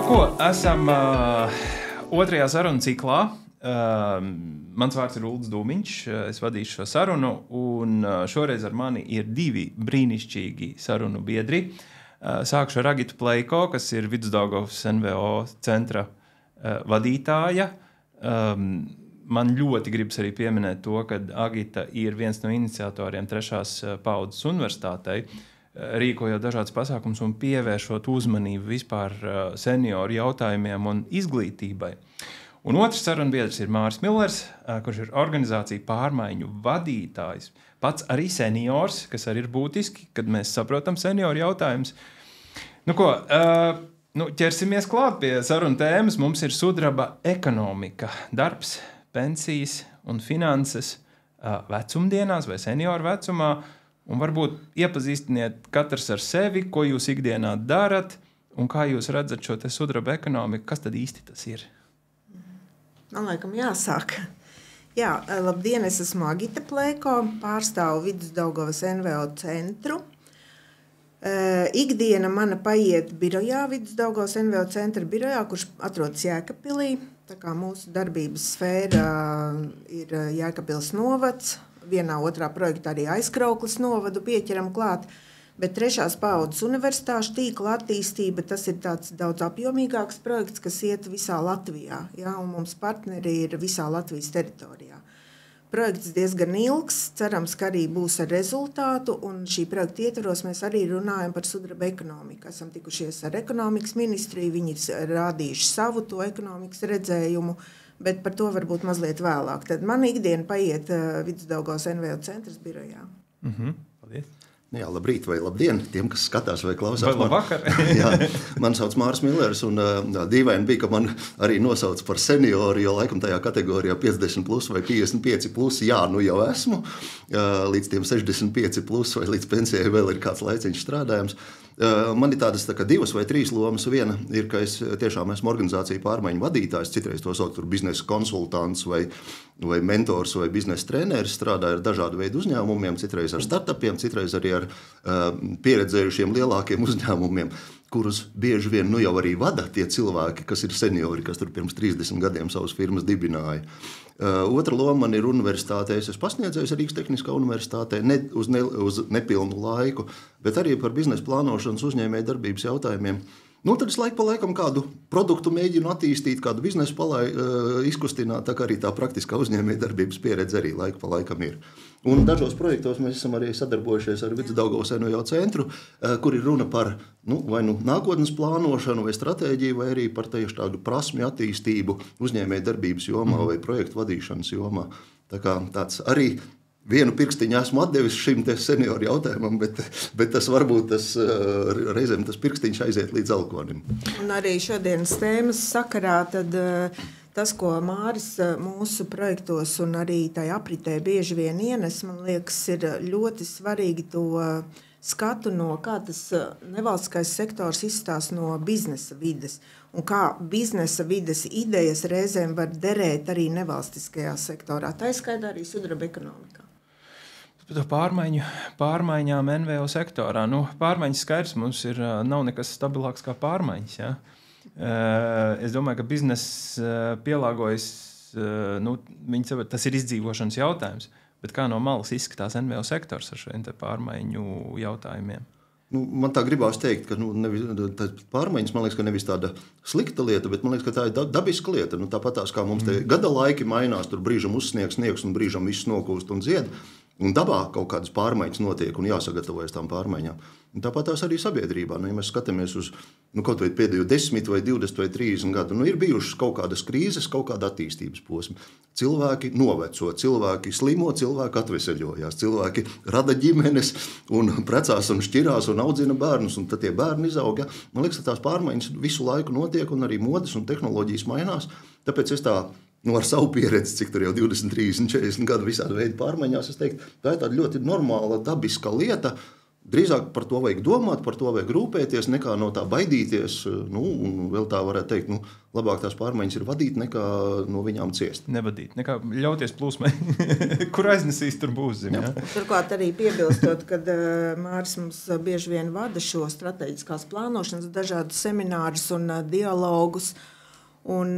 Esam otrajā sarunu ciklā. Mans vārds ir Uldis Dūmiņš, es vadīšu šo sarunu, un šoreiz ar mani ir divi brīnišķīgi sarunu biedri. Sākšu ar Agitu Pleiko, kas ir Vidusdaugavas NVO centra vadītāja. Man ļoti gribas arī pieminēt to, ka Agita ir viens no iniciatoriem trešās paudzes universitātei, rīkojot dažādas pasākumus un pievēršot uzmanību vispār senioru jautājumiem un izglītībai. Un otrs sarunbiedrs ir Māris Millers, kurš ir organizācija pārmaiņu vadītājs. Pats arī seniors, kas arī ir būtiski, kad mēs saprotam senioru jautājumus. Ķersimies klāt pie sarunu tēmas. Mums ir sudraba ekonomika, darbs, pensijas un finanses vecumdienās vai senioru vecumā. Un varbūt iepazīstiniet katrs ar sevi, ko jūs ikdienā darat un kā jūs redzat šo te sudraba ekonomiku, kas tad īsti tas ir? Man laikam jāsāk. Jā, labdien, es esmu Agita Pleiko, pārstāvu Vidusdaugavas NVO centru. Ikdiena mana paiet birojā, Vidusdaugavas NVO centra birojā, kurš atrodas Jēkabpilī. Tā kā mūsu darbības sfēra ir Jēkabpils novads, vienā otrā projektā arī Aizkraukles novadu pieķeram klāt, bet trešās paudzes universitāšu tīkla attīstība, tas ir tāds daudz apjomīgāks projekts, kas iet visā Latvijā, ja, un mums partneri ir visā Latvijas teritorijā. Projekts diezgan ilgs, cerams, ka arī būs ar rezultātu, un šī projekta ietvaros mēs arī runājam par sudraba ekonomiku. Esam tikušies ar ekonomikas ministriju, viņi ir rādījuši savu to ekonomikas redzējumu, bet par to varbūt mazliet vēlāk. Tad man ikdiena paiet Vidusdaugavas NVO centras birojā. Paldies. Jā, labrīt vai labdien tiem, kas skatās vai klausās. Vai labvakar. Man sauc Māris Millers, un dīvaini bija, ka man arī nosauc par senioru, jo laikam tajā kategorijā 50 plus vai 55 plus, jā, nu jau esmu. Līdz tiem 65 plus vai līdz pensijai vēl ir kāds laiciņš strādājams. Man ir tādas tā kā divas vai trīs lomas. Viena ir, ka es tiešām esmu organizācija pārmaiņu vadītājs, citreiz to sauc par biznesa konsultants vai mentors vai biznesa treneris, strādāju ar dažādu veidu uzņēmumiem, citreiz ar startupiem, citreiz arī ar pieredzējušiem lielākiem uzņēmumiem, kurus bieži vien jau arī vada tie cilvēki, kas ir seniori, kas tur pirms 30 gadiem savas firmas dibināja. Otra loma man ir universitātē. Es esmu pasniedzējis Rīgas Tehniskā universitātē uz nepilnu laiku, bet arī par biznesa plānošanas uzņēmēju darbības jautājumiem. Tad es laiku pa laikam kādu produktu mēģinu attīstīt, kādu biznesu izkustināt, tā kā arī tā praktiskā uzņēmēja darbības pieredze arī laiku pa laikam ir. Un dažos projektos mēs esam arī sadarbojušies ar Vidusdaugavas NVO centru, kur ir runa par vai nākotnes plānošanu vai stratēģiju, vai arī par tieši tādu prasmju attīstību uzņēmēja darbības jomā vai projektu vadīšanas jomā. Tā kā tāds arī vienu pirkstiņu esmu atdevis šim te senioru jautājumam, bet tas varbūt reizēm tas pirkstiņš aiziet līdz alkonim. Un arī šodienas tēmas sakarā tad tas, ko Māris mūsu projektos un arī tajā apritē bieži vien ienes, man liekas, ir ļoti svarīgi to skatu no kā tas nevalstiskais sektors izstās no biznesa vides un kā biznesa vides idejas reizēm var derēt arī nevalstiskajā sektorā. Tā ir skaidrā arī sudraba ekonomikā. Par pārmaiņām NVO sektorā. Pārmaiņas skaidrs mums nav nekas stabilāks kā pārmaiņas. Ja? Es domāju, ka biznesa pielāgojas, tas ir izdzīvošanas jautājums, bet kā no malas izskatās NVO sektors ar šiem pārmaiņu jautājumiem? Man tā gribās teikt, ka pārmaiņas, man liekas, ka nevis tāda slikta lieta, bet man liekas, ka tā ir dabiska lieta. Tāpatās kā mums te gada laiki mainās, tur brīžam uzsniegs un brīžam viss nokūst un dzied. Un dabā kaut kādas pārmaiņas notiek un jāsagatavojas tām pārmaiņām. Un tāpat tās arī sabiedrībā. Ja mēs skatāmies uz kaut vai pēdējo 10 vai 20 vai 30 gadu, ir bijušas kaut kādas krīzes, kaut kāda attīstības posma. Cilvēki noveco, cilvēki slimo, cilvēki atveseļojās, cilvēki rada ģimenes un precās un šķirās un audzina bērnus, un tad tie bērni izauga. Man liekas, ka tās pārmaiņas visu laiku notiek un arī modes un tehnoloģijas mainās. Tāpēc es ar savu pieredzi, cik tur jau 20, 30, 40 gadu visādi veidi pārmaiņās, es teiktu, tā ir tāda ļoti normāla, dabiska lieta, drīzāk par to vajag domāt, par to vajag rūpēties, nekā no tā baidīties. Un vēl tā varētu teikt, labāk tās pārmaiņas ir vadīt, nekā no viņām ciest. Nevadīt, nekā ļauties plūsmai, kur aiznesīs, tur būs zem. Turklāt arī piebilstot, kad Māris mums bieži vien vada šo strateģiskās plānošanas, dažādus seminārus un dialogus. Un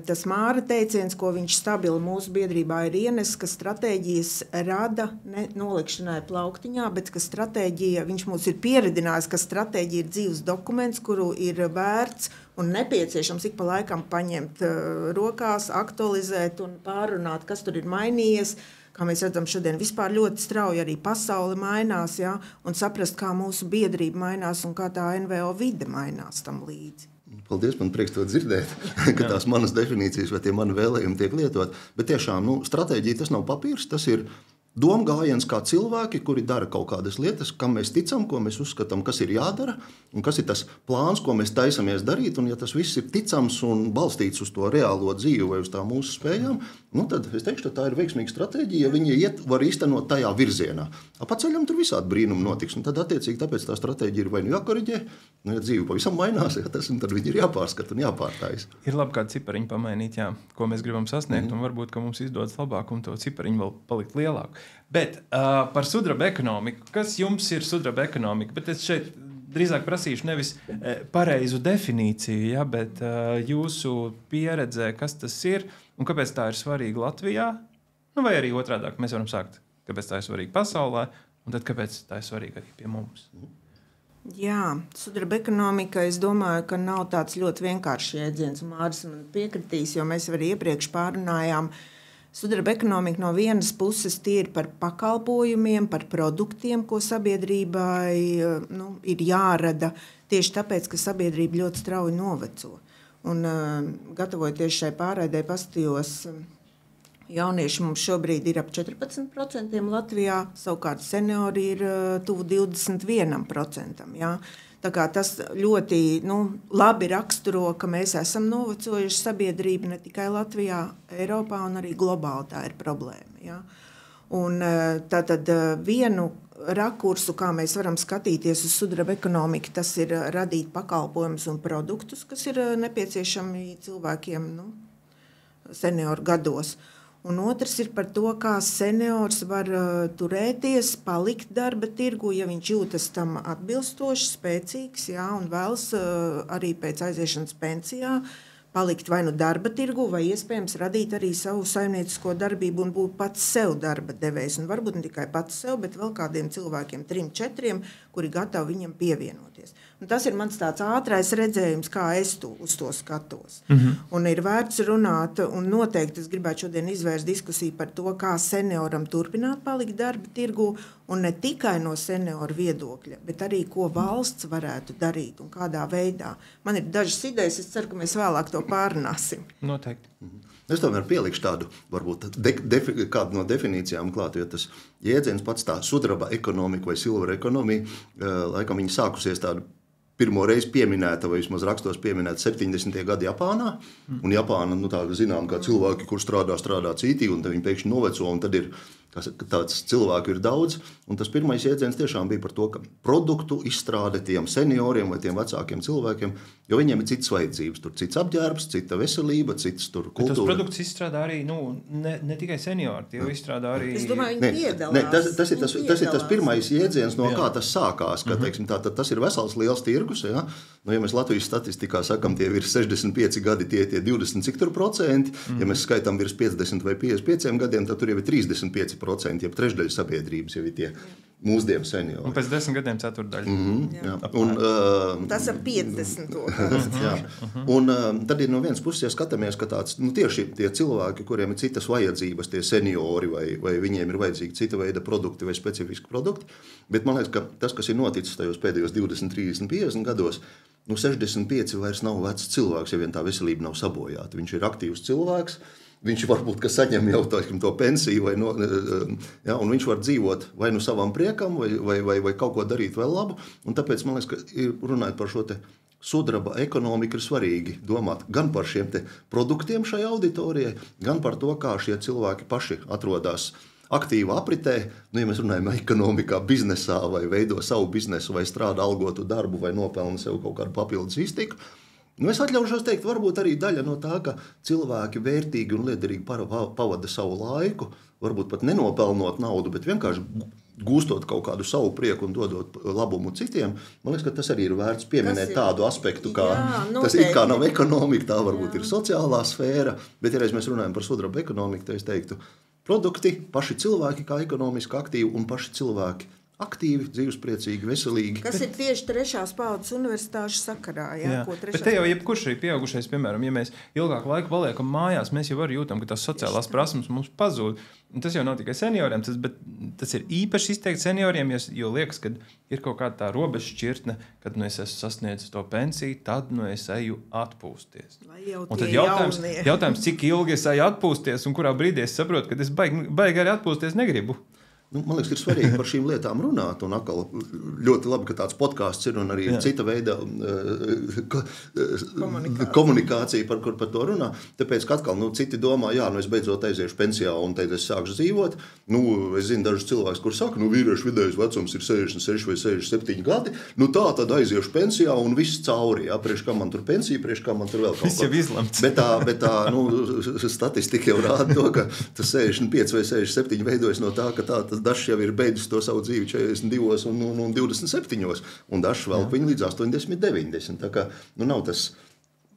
tas Māra teiciens, ko viņš stabili mūsu biedrībā ir ienes, ka stratēģijas rada ne nolikšanai plauktiņā, bet ka stratēģija, viņš mūs ir pieredinājis, ka stratēģija ir dzīves dokuments, kuru ir vērts un nepieciešams ik pa laikam paņemt rokās, aktualizēt un pārunāt, kas tur ir mainījies. Kā mēs redzam, šodien vispār ļoti strauji arī pasaule mainās, ja, un saprast, kā mūsu biedrība mainās un kā tā NVO vide mainās tam līdzi. Paldies, man prieks to dzirdēt, ka tās manas definīcijas vai tie mani vēlējumi tiek lietot. Bet tiešām, stratēģija tas nav papīrs, tas ir domgājiens kā cilvēki, kuri dara kaut kādas lietas, kam mēs ticam, ko mēs uzskatām, kas ir jādara, un kas ir tas plāns, ko mēs taisamies darīt. Un ja tas viss ir ticams un balstīts uz to reālo dzīvi vai uz tā mūsu spējām, tad es teikšu, ka tā ir veiksmīga stratēģija, ja viņi var īstenot tajā virzienā. Pa ceļam tur visādi brīnumi notiks, un tad attiecīgi tāpēc tā stratēģija ir vai nu jākoriģē, ja dzīve pavisam mainās, tad viņi ir jāpārskata un jāpārtājas. Ir labi kādu cipariņu pamainīt, ko mēs gribam sasniegt, un varbūt, ka mums izdodas labāk un to cipariņu vēl palikt lielāku. Bet par sudraba ekonomiku, kas jums ir sudraba ekonomika? Bet es šeit drīzāk prasīšu nevis pareizu definīciju, bet jūsu pieredzē, kas tas ir un kāpēc tā ir svarīga Latvijā, vai arī otrādāk mēs varam sākt, kāpēc tā ir svarīga pasaulē, un tad kāpēc tā ir svarīga arī pie mums. Jā, sudraba ekonomika, es domāju, ka nav tāds ļoti vienkāršs jēdziens, un Māris man piekritīs, jo mēs arī iepriekš pārunājām. Sudraba ekonomika no vienas puses tie ir par pakalpojumiem, par produktiem, ko sabiedrībai ir jārada, tieši tāpēc, ka sabiedrība ļoti strauji noveco. Un gatavojoties šai pārraidē, paskatījos, jaunieši mums šobrīd ir ap 14% Latvijā, savukārt seniori ir tuvu 21%. Ja? Tā kā tas ļoti labi raksturo, ka mēs esam novecojuši sabiedrību ne tikai Latvijā, Eiropā un arī globāli tā ir problēma. Ja? Un tātad vienu rakursu, kā mēs varam skatīties uz sudraba ekonomiku, tas ir radīt pakalpojumus un produktus, kas ir nepieciešami cilvēkiem senioru gados. Un otrs ir par to, kā seniors var turēties, palikt darba tirgu, ja viņš jūtas tam atbilstoši, spēcīgs, un vēlas arī pēc aiziešanas pensijā palikt vai nu darba tirgu, vai iespējams radīt arī savu saimniecisko darbību un būt pats sev darba devējs. Un varbūt ne tikai pats sev, bet vēl kādiem cilvēkiem, 3-4, kuri gatavi viņam pievienoties. Un tas ir mans tāds ātrais redzējums, kā es uz to skatos. Un ir vērts runāt, un noteikti es gribētu šodien izvērst diskusiju par to, kā senioram turpināt palikt darba tirgu, un ne tikai no senioru viedokļa, bet arī, ko valsts varētu darīt un kādā veidā. Man ir dažas idejas, es ceru, ka mēs vēlāk to pārunāsim. Noteikti. Es tomēr pielikšu tādu, varbūt kādu no definīcijām klāt, jo tas jēdziens pats tā sudraba ekonomika vai silver ekonomija, laikam viņi sākusies tādu pirmo reizi pieminēta, vai vismaz rakstos pieminēta 70. gadi Japānā. Un Japāna, tā zinām, kā cilvēki, kur strādā cītī, un tad viņi pēkšņi noveco, un tad ir tāds cilvēku ir daudz. Un tas pirmais jēdziens tiešām bija par to, ka produktu izstrāde tiem senioriem vai tiem vecākiem cilvēkiem, jo viņiem ir citas vajadzības. Tur cits apģērbs, cita veselība, cits tur kultūra. Bet tos produktus izstrādā arī, ne tikai seniori, tie izstrādā arī... Es domāju, viņi piedalās. Tas ir tas pirmais jēdziens, no kā tas sākās, ka, teiksim, tas ir vesels liels tirgus, ja? Ja mēs Latvijas statistikā sakam, tie virs 65 gadi, tie 20 cik tur procenti, ja mēs skaitām virs 50 vai 55 gadiem, tad tur jau ir 35%, jeb trešdaļa sabiedrības jau ir tie mūsdienu seniori. Un pēc 10 gadiem ceturtdaļa. Tas ar 50. Jā. Un tad ir no vienas puses, ja skatāmies, ka tāds, tieši tie cilvēki, kuriem ir citas vajadzības, tie seniori, vai viņiem ir vajadzīgi cita veida produkti vai specifiski produkti, bet man liekas, ka tas, kas ir noticis tajos pēdējos 20, 30, 50 gados, 65 vairs nav vecs cilvēks, ja vien tā veselība nav sabojāta. Viņš ir aktīvs cilvēks, viņš varbūt, ka saņem jau to pensiju, un viņš var dzīvot vai nu savam priekam, vai kaut ko darīt vēl labu. Un tāpēc, man liekas, ka runājot par šo te sudraba ekonomiku ir svarīgi domāt gan par šiem te produktiem šai auditorijai, gan par to, kā šie cilvēki paši atrodas aktīva apritē, ja mēs runājam ekonomikā, biznesā, vai veido savu biznesu, vai strādā algotu darbu, vai nopelna sev kaut kādu papildus iztiku. Es atļaušos teikt, varbūt arī daļa no tā, ka cilvēki vērtīgi un liederīgi pavada savu laiku, varbūt pat nenopelnot naudu, bet vienkārši gūstot kaut kādu savu prieku un dodot labumu citiem. Man liekas, ka tas arī ir vērts pieminēt tādu aspektu, kā tas it kā nav ekonomika, tā varbūt ir sociālā sfēra, bet ja mēs runājam par sudraba ekonomiku, tad es teiktu, produkti, paši cilvēki kā ekonomiski aktīvi un paši cilvēki aktīvi, dzīvespriecīgi, veselīgi. Kas ir tieši trešās paudzes universitāšu sakarā. Jā. Bet te jau jebkurš arī pieaugušais, piemēram, ja mēs ilgāku laiku paliekam mājās, mēs jau arī jūtam, ka tās sociālās prasmes mums pazūd. Un tas jau nav tikai senioriem, bet tas ir īpaši izteikti senioriem, jo liekas, ka ir kaut kāda tā robeža šķirtne, kad es esmu sasniedzis to pensiju, tad es eju atpūsties. Un tad jautājums, cik ilgi es eju atpūsties un kurā brīdī es saprotu, ka es baigi arī atpūsties negribu. Man liekas, ir svarīgi par šīm lietām runāt, un atkal ļoti labi, ka tāds podkāsts ir un arī cita veida komunikācija, par to runā. Tāpēc, ka atkal citi domā, es beidzot aiziešu pensijā un tad es sākšu dzīvot. Es zinu dažus cilvēkus, kur saka, vīriešu vidējais vecums ir 66 vai 67 gadi, tā tad aiziešu pensijā un viss cauri. Priekš kā man tur pensija, priekš kā man tur vēl kaut ko. Viss jau izlemts. Bet tā statistika jau rāda to, ka tas 65 vai 67 veidojas no tā, ka dažs jau ir beidzis to savu dzīvi 42 un 27, un dažs vēl viņu līdz 80, 90. Tā kā, nav tas.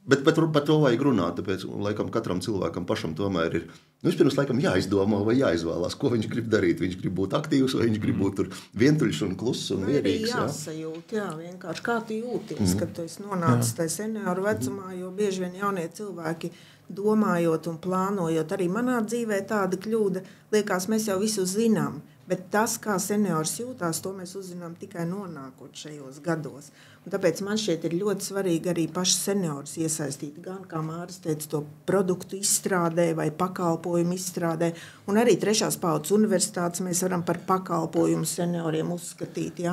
Bet par to vajag runāt, tāpēc, laikam, katram cilvēkam pašam tomēr ir, vispirms, laikam, jāizdomā vai jāizvēlās, ko viņš grib darīt. Viņš grib būt aktīvs, vai viņš grib būt tur vientuļš un kluss un mierīgs. Jāsajūt, vienkārši kā tu jūties, kad tu esi nonācis tajā senioru vecumā, jo bieži vien jaunie cilvēki domājot un plānojot, arī manā dzīvē tāda kļūda, liekas, mēs jau visu zinām. Bet tas, kā seniors jūtās, to mēs uzzinām tikai nonākot šajos gados. Un tāpēc man šķiet ir ļoti svarīgi arī paši seniors iesaistīt, gan, kā Māris teica, to produktu izstrādē vai pakalpojumu izstrādē. Un arī trešās paudzes universitātes mēs varam par pakalpojumu senioriem uzskatīt,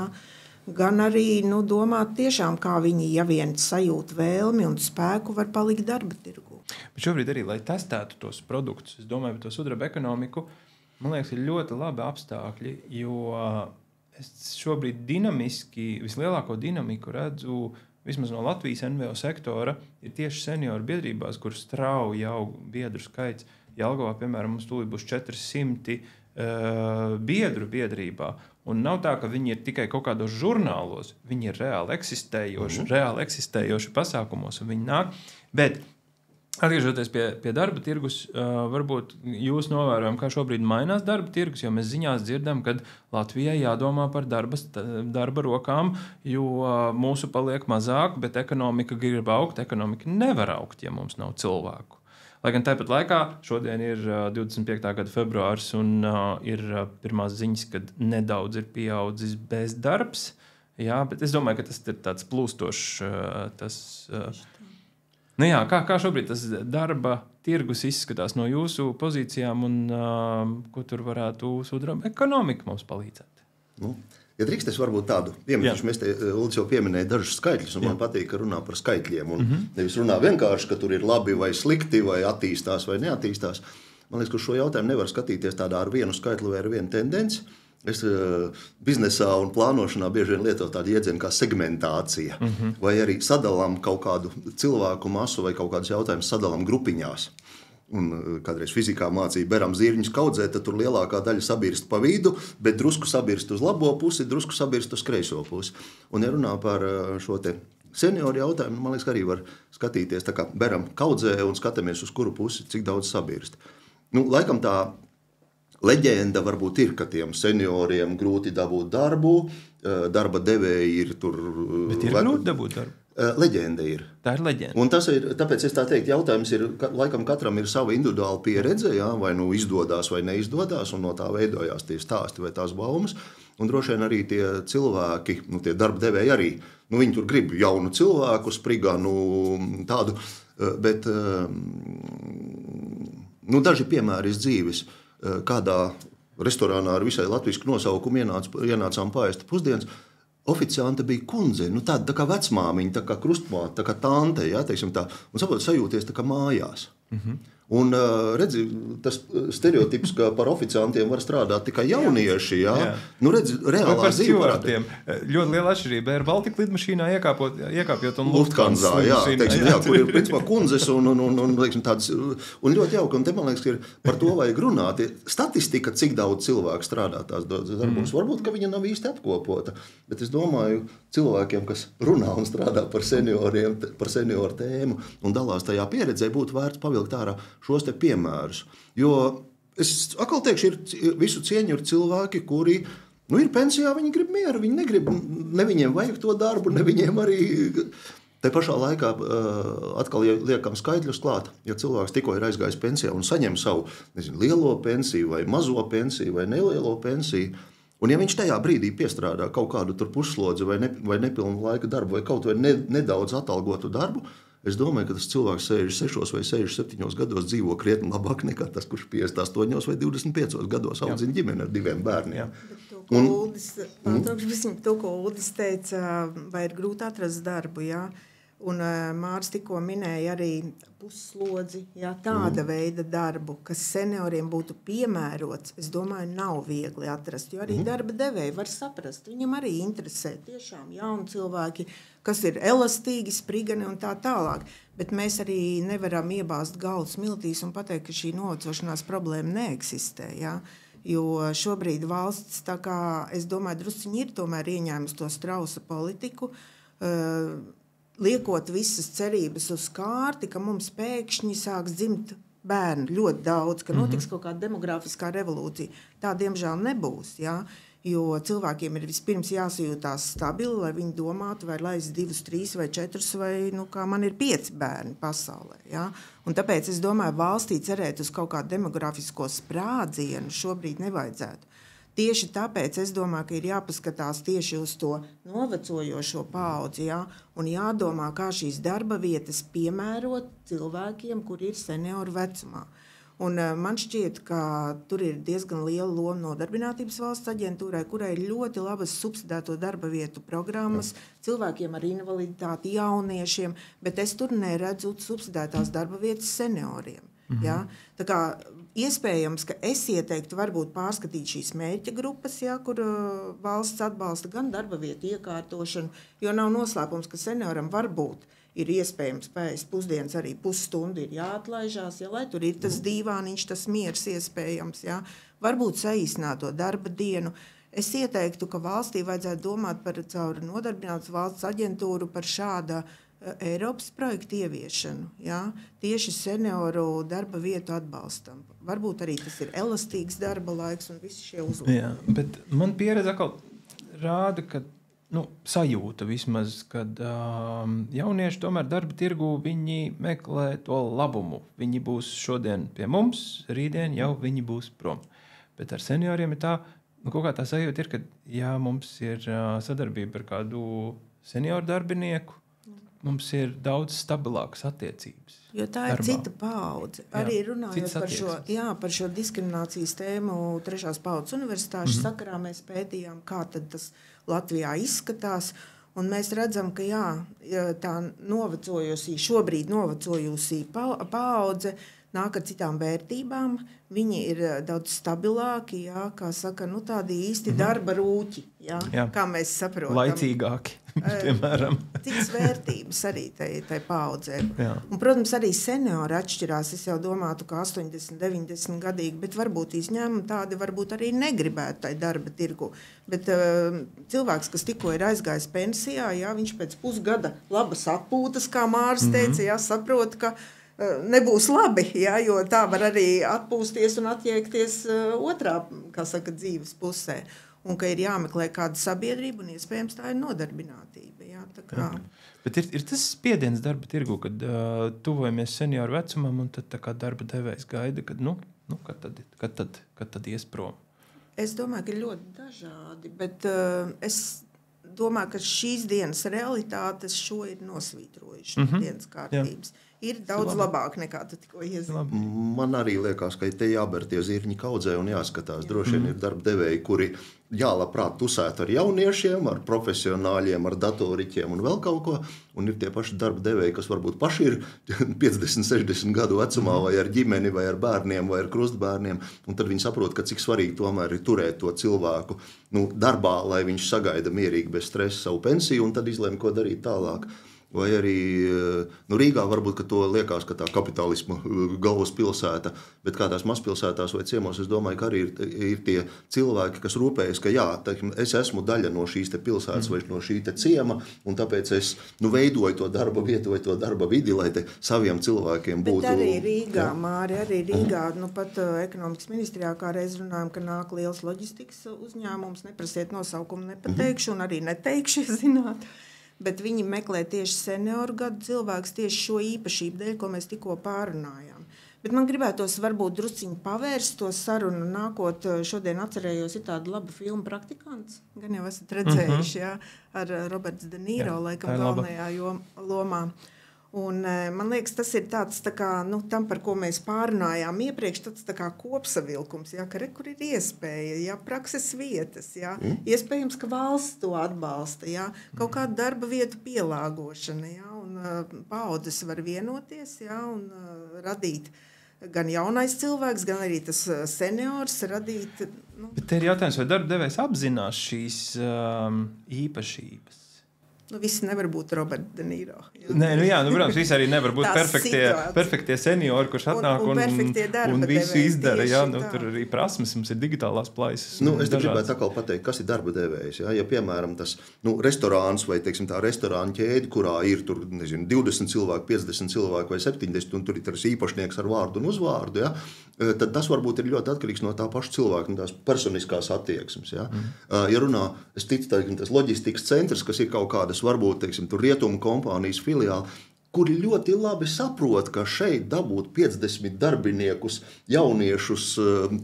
gan arī domāt tiešām, kā viņi, ja vien sajūt vēlmi un spēku, var palikt darba tirgu. Bet šobrīd arī, lai testētu tos produktus, es domāju par to sudraba ekonomiku, man liekas, ir ļoti labi apstākļi, jo es šobrīd vislielāko dinamiku redzu vismaz no Latvijas NVO sektora, ir tieši senioru biedrībās, kur strauji aug biedru skaits. Jelgavā, piemēram, mums tūlīt būs 400 biedru biedrībā. Un nav tā, ka viņi ir tikai kaut kādos žurnālos, viņi ir reāli eksistējoši pasākumos, un viņi nāk. Bet atgriežoties pie darba tirgus, varbūt jūs novērojam, kā šobrīd mainās darba tirgus, jo mēs ziņās dzirdam, ka Latvijai jādomā par darba rokām, jo mūsu paliek mazāk, bet ekonomika grib augt, ekonomika nevar augt, ja mums nav cilvēku. Lai gan tāpat laikā šodien ir 25. gada februārs un ir pirmās ziņas, kad nedaudz ir pieaudzis bezdarbs, bet es domāju, ka tas ir tāds plūstošs, kā šobrīd tas darba tirgus izskatās no jūsu pozīcijām un ko tur varētu sudraba ekonomika mums palīdzēt? Ja drīkst, es varbūt tādu piemēru, mēs te Uldis jau pieminēja dažus skaitļus, un man patīk, ka runā par skaitļiem. Un nevis runā vienkārši, ka tur ir labi vai slikti, vai attīstās vai neattīstās. Man liekas, ka šo jautājumu nevar skatīties tādā ar vienu skaitli vai ar vienu tendenci. Es biznesā un plānošanā bieži vien lietoju tādu iedzienu kā segmentācija, vai arī sadalām kaut kādu cilvēku masu vai kaut kādus jautājumus sadalām grupiņās. Un kādreiz fizikā mācīja beram zirņus kaudzēt, tad tur lielākā daļa sabirst pa vidu, bet drusku sabirst uz labo pusi, drusku sabirst uz kreiso pusi. Un ja runā par šo te senioru jautājumu, man liekas, arī var skatīties tā kā beram kaudzē un skatāmies uz kuru pusi, cik daudz sabirst. Laikam tā leģenda varbūt ir, ka tiem senioriem grūti dabūt darbu, darba devēji ir tur. Bet ir grūti dabūt darbu? Leģenda ir. Tā ir leģenda. Un tas ir, tāpēc es tā teiktu, jautājums ir, laikam katram ir sava individuāla pieredze, vai izdodās vai neizdodās, un no tā veidojās tie stāsti vai tās baumas. Un droši vien arī tie cilvēki, tie darba devēji arī, viņi tur grib jaunu cilvēku, spriganu tādu, bet daži piemēri iz dzīves. Kādā restorānā ar visai latvisku nosaukumu ienācām paēst pusdienas, oficiante bija kundze, tāda tā kā vecmāmiņa, tā kā krustmāte, tā kā tante, teiksim tā, un sapot sajūties tā kā mājās. Un, redzi, tas stereotips, ka par oficiantiem var strādāt tikai jaunieši, jā. Nu, redzi, reālā dzīve parādīja. Ļoti liela atšķirība ir Baltika lidmašīnā iekāpjot un Lufthansa, kur ir principā kundzes un teiksim, tādas, un ļoti jauki, un te man liekas, ka ir par to vajag runāt. Statistika, cik daudz cilvēku strādā tās darbos, varbūt, ka viņa nav īsti apkopota, bet es domāju, cilvēkiem, kas runā un strādā par senioriem, par senioru tēmu un dalās tajā pieredzē, būtu vērts pavilkt ārā šos te piemērus. Jo es atkal teikšu, ir visu cieņu ir cilvēki, kuri ir pensijā, viņi grib mieru, viņi negrib, ne viņiem vajag to darbu, ne viņiem arī. Te pašā laikā atkal liekam skaidļus klāt, ja cilvēks tikko ir aizgājis pensijā un saņem savu, lielo pensiju vai mazo pensiju vai nelielo pensiju, un ja viņš tajā brīdī piestrādā kaut kādu tur puslodzi vai nepilnu laika darbu vai kaut vai nedaudz atalgotu darbu, es domāju, ka tas cilvēks 66 vai 67 gados dzīvo krietni labāk nekā tas, kurš 58 vai 25 gados audzina ģimeni ar 2 bērniem. To, ko Uldis teica, vai ir grūti atrast darbu, jā. Un Māris tikko minēja arī pusslodzi, jā, tāda veida darbu, kas senioriem būtu piemērots, es domāju, nav viegli atrast, jo arī darba devēji var saprast, viņam arī interesē tiešām jauni cilvēki, kas ir elastīgi, sprigani un tā tālāk, bet mēs arī nevaram iebāzt galvas miltīs un pateikt, ka šī novecošanās problēma neeksistē, jā. Jo šobrīd valsts, tā kā, es domāju, drusciņi ir tomēr ieņēmusi to Strausa politiku, liekot visas cerības uz kārti, ka mums pēkšņi sāks dzimt bērni ļoti daudz, ka notiks kaut kāda demografiskā revolūcija. Tā, diemžēl, nebūs, jā, jo cilvēkiem ir vispirms jāsajūtās stabili, lai viņi domātu, vai laist 2, 3 vai 4, vai, kā man ir 5 bērni pasaulē, jā. Un tāpēc es domāju, valstī cerēt uz kaut kādu demografisko sprādzienu šobrīd nevajadzētu. Tieši tāpēc es domāju, ka ir jāpaskatās tieši uz to novecojošo paudzi, jā, un jādomā, kā šīs darba vietas piemērot cilvēkiem, kuri ir senioru vecumā. Un man šķiet, ka tur ir diezgan liela loma Nodarbinātības valsts aģentūrai, kurai ir ļoti labas subsidēto darba vietu programmas cilvēkiem ar invaliditāti, jauniešiem, bet es tur neredzu subsidētās darba vietas senioriem. Ja? Tā kā iespējams, ka es ieteiktu varbūt pārskatīt šīs mērķa grupas, ja, kur valsts atbalsta gan darba vietu iekārtošanu, jo nav noslēpums, ka senioram varbūt ir iespējams pēc pusdienas arī pusstundu ir jāatlaižās, ja, lai tur ir tas dīvāniņš, tas miers iespējams, ja, varbūt saīsināt to darba dienu. Es ieteiktu, ka valstī vajadzētu domāt par caur Nodarbinātības valsts aģentūru par šāda Eiropas projektu ieviešanu, ja, tieši senioru darba vietu atbalstam. Varbūt arī tas ir elastīgs darba laiks un visi šie uzlabojumi. Jā, bet man pieredze atkal rāda, ka sajūta vismaz, kad jaunieši tomēr darba tirgu viņi meklē to labumu. Viņi būs šodien pie mums, rītdien jau viņi būs prom. Bet ar senioriem ir tā, kaut kā tā sajūta ir, ka jā, mums ir sadarbība ar kādu senioru darbinieku, mums ir daudz stabilākas attiecības. Jo tā ir darbā. Cita paudze. Arī runājot par šo diskriminācijas tēmu 3. paudzes universitāšu sakarā, mēs pētījām, kā tad tas Latvijā izskatās. Un mēs redzam, ka tā šobrīd novecojusī paudze nāk ar citām vērtībām. Viņi ir daudz stabilāki, kā saka, tādi īsti darba rūķi, kā mēs saprotam. Laicīgāki, piemēram. Citas vērtības arī tai paudzē. Un, protams, arī seniori atšķirās. Es jau domātu, ka 80, 90 gadīgi, bet varbūt izņēmumi tādi varbūt arī negribētu tai darba tirgu. Bet cilvēks, kas tikko ir aizgājis pensijā, viņš pēc pusgada labas atpūtas, kā Māris teica, saprot, ka nebūs labi, jo tā var arī atpūsties un atjēgties otrā, kā saka, dzīves pusē. Un ka ir jāmeklē kāda sabiedrība un iespējams tā ir nodarbinātība. Tā kā. Bet ir tas spiediens darba tirgu, kad tuvojamies senioru vecumam un tad tā kā darba devējs gaida, kad kad tad ies prom? Es domāju, ka ir ļoti dažādi, bet es domāju, ka šīs dienas realitātes šo ir nosvītrojuši dienas kārtības. ir daudz labāk nekā tu tikko iezini. Man arī liekas, ka te jāber tie zirņi kaudzē un jāskatās. Droši vien ir darba devēji, kuri labprāt tusētu ar jauniešiem, ar profesionāļiem, ar datoriķiem un vēl kaut ko. Un ir tie paši darba devēji, kas varbūt paši ir 50, 60 gadu vecumā vai ar ģimeni, vai ar bērniem, vai ar krustbērniem. Un tad viņi saprot, ka cik svarīgi tomēr ir turēt to cilvēku darbā, lai viņš sagaida mierīgi bez stresa savu pensiju un tad izlēma, ko darīt tālāk. Vai arī Rīgā varbūt, ka to liekas, ka tā kapitālisma galvaspilsēta, bet kādās mazpilsētās vai ciemos, es domāju, ka arī ir tie cilvēki, kas rūpējas, ka es esmu daļa no šīs te pilsētas vai no šī te ciema, un tāpēc es veidoju to darba vietu vai to darba vidi, lai te saviem cilvēkiem būtu. Bet arī Rīgā, Māri, arī Rīgā, pat ekonomikas ministrijā kā reiz runājam, ka nāk liels loģistikas uzņēmums, neprasiet nosaukumu, nepateikšu un arī neteikšu, zināt. Bet viņi meklē tieši senioru gadu cilvēkus tieši šo īpašību dēļ, ko mēs tikko pārunājām. Bet man gribētos varbūt drusciņi pavērst to sarunu nākot. Šodien atcerējos, ir tāda laba filma Praktikants. Gan jau esat redzējuši, ar Roberts De Niro, laikam galvenajā lomā. Un, man liekas, tas ir tāds, tā kā, tam, par ko mēs pārunājām iepriekš, tāds tā kā kopsavilkums, ka kur ir iespēja, prakses vietas, iespējams, ka valsts to atbalsta, kaut kāda darba vietu pielāgošana, un paaudzes var vienoties, un radīt gan jaunais cilvēks, gan arī tas seniors radīt. Bet te ir jautājums, vai darba devējs apzinās šīs īpašības? Visi nevar būt Roberts De Niro. Nē, protams, visi arī nevar būt perfektie seniori, kurš atnāk un visu izdara. Tur arī prasmes, mums ir digitālās plaisas. Es gribētu atkal pateikt, kas ir darba devējs. Ja piemēram, tas restorāns vai tā restorāna ķēde, kurā ir tur, 20 cilvēku, 50 cilvēku vai 70, un tur ir tas īpašnieks ar vārdu un uzvārdu, tad tas varbūt ir ļoti atkarīgs no tā paša cilvēka, no tās personiskās attieksmes. Ja runā, es ticu, tas loģistikas centrs, kas ir kaut kādas varbūt, tur rietumu kompānijas filiāli, kuri ļoti labi saprot, ka šeit dabūt 50 darbiniekus, jauniešus,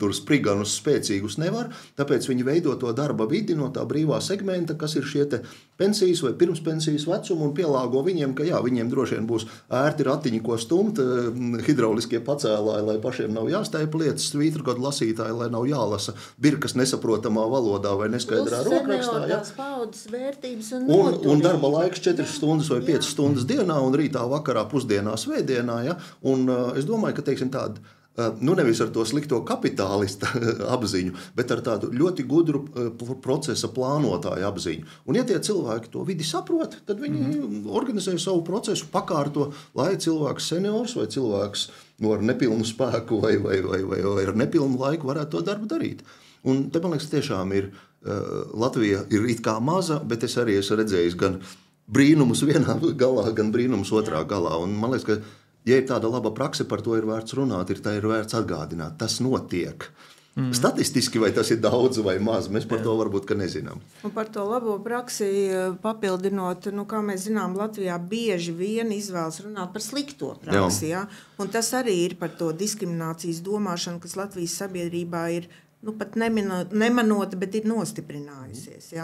tur spriganus, spēcīgus nevar, tāpēc viņi veido to darba vidi no tā brīvā segmenta, kas ir šie te pensijas vai pirmspensijas vecumu un pielāgo viņiem, ka viņiem droši vien būs ērti ratiņi, ko stumt, hidrauliskie pacēlāji, lai pašiem nav jāstaipa lietas, svītrgadu lasītāji, lai nav jālasa birkas nesaprotamā valodā vai neskaidrā rokrakstā. Tās paudzes vērtības un noturīgi. Un darba laiks 4 stundas vai 5 stundas dienā un rītā vakarā pusdienā svētdienā. Un es domāju, ka tāda, nevis ar to slikto kapitālista apziņu, bet ar tādu ļoti gudru procesa plānotāju apziņu. Un ja tie cilvēki to vidi saprot, tad viņi organizē savu procesu, pakārto, lai cilvēks seniors vai cilvēks ar nepilnu spēku vai ar nepilnu laiku varētu to darbu darīt. Un te, man liekas, tiešām ir Latvija ir it kā maza, bet es arī esmu redzējis gan brīnumus vienā galā, gan brīnumus otrā galā. Un man liekas, ka ja ir tāda laba prakse, par to ir vērts runāt, ir vērts atgādināt. Tas notiek. Statistiski vai tas ir daudz vai maz, mēs par to varbūt ka nezinām. Un par to labo praksi papildinot, kā mēs zinām, Latvijā bieži vien izvēlas runāt par slikto praksi. Un tas arī ir par to diskriminācijas domāšanu, kas Latvijas sabiedrībā ir pat nemanota, bet ir nostiprinājusies.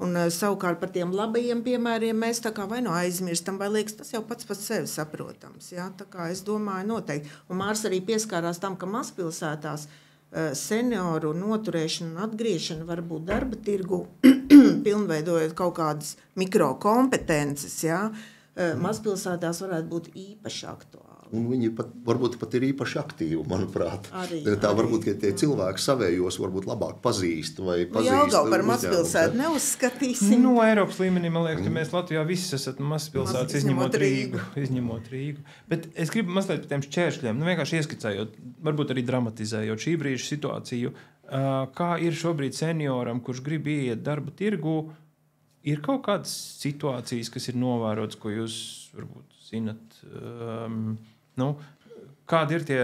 Un savukārt par tiem labajiem piemēriem mēs tā kā vai aizmirstam, vai liekas, tas jau pats sevi saprotams. Tā kā es domāju noteikti. Un Mārs arī pieskārās tam, ka mazpilsētās senioru noturēšana un atgriešana var būt darba tirgu, pilnveidojot kaut kādas mikrokompetences. Mazpilsētās varētu būt īpaši aktuāli. Un viņi varbūt pat ir īpaši aktīvi, manuprāt. Tā varbūt, ka tie cilvēki savējos varbūt labāk pazīst vai pazīst. Jelgavu par mazpilsētu neuzskatīsim. Eiropas līmenī, man liekas, ka mēs Latvijā visi esat mazpilsētas, izņemot Rīgu. Bet es gribu mazliet par tiem šķēršļiem, vienkārši ieskicējot, varbūt arī dramatizējot šī brīža situāciju, kā ir šobrīd senioram, kurš grib ieiet darba tirgu, ir kaut kādas situācijas, kas ir novērotas, ko jūs varbūt zinat, kādi ir tie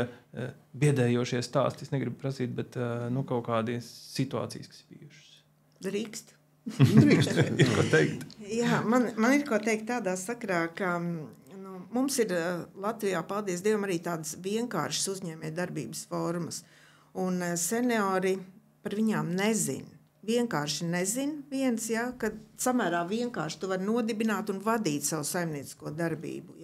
biedējošie stāsti, es negribu prasīt, bet kaut kādas situācijas, kas ir bijušas. Drīkst. Ir ko teikt. Jā, man ir ko teikt tādā sakrā, ka mums ir Latvijā, paldies Dievam, arī tādas vienkāršas uzņēmē darbības formas. Un seniori par viņām nezin. Vienkārši nezin viens, kad samērā vienkārši tu vari nodibināt un vadīt savu saimniecisko darbību.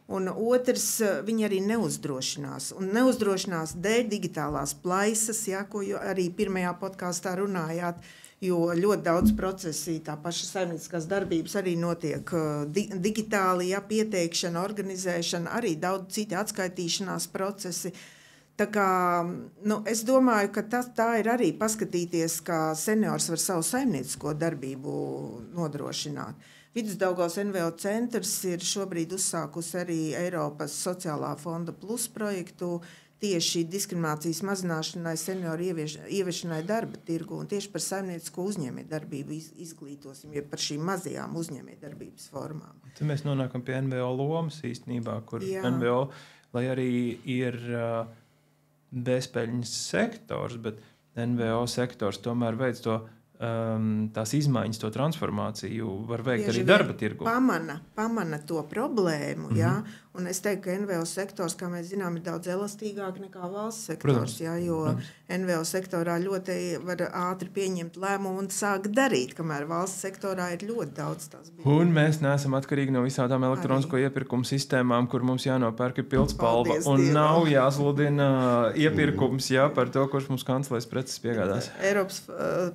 Un otrs, viņi arī neuzdrošinās. Un neuzdrošinās dēļ digitālās plaisas, ko arī pirmajā podkāstā runājāt, jo ļoti daudz procesi, tā paša saimnieciskās darbības arī notiek digitāli, pieteikšana, organizēšana, arī daudz citi atskaitīšanās procesi. Tā kā, es domāju, ka tā ir arī paskatīties, kā seniors var savu saimniecisko darbību nodrošināt. Vidusdaugavas NVO centrs ir šobrīd uzsākusi arī Eiropas sociālā fonda plus projektu tieši diskriminācijas mazināšanai, senioru ieviešanai darba tirgu un tieši par saimniecisko uzņēmējdarbību izglītosim, par šīm mazajām uzņēmējdarbības formām. Tad mēs nonākam pie NVO lomas īstenībā, kur NVO, lai arī ir bezpeļņas sektors, bet NVO sektors tomēr veids to tās izmaiņas, to transformāciju var veikt arī darba tirgu. Pamana to problēmu, un es teiktu, ka NVO sektors, kā mēs zinām, ir daudz elastīgāk nekā valsts sektors, jo NVO sektorā ļoti var ātri pieņemt lēmumu un sākt darīt, kamēr valsts sektorā ir ļoti daudz tās bija. Un mēs neesam atkarīgi no visādām elektronisko iepirkumu sistēmām, kur mums jānopērk pildspalva un nav jāsludina iepirkums par to, kurš mums kancelēs preces piegādās. Eiropas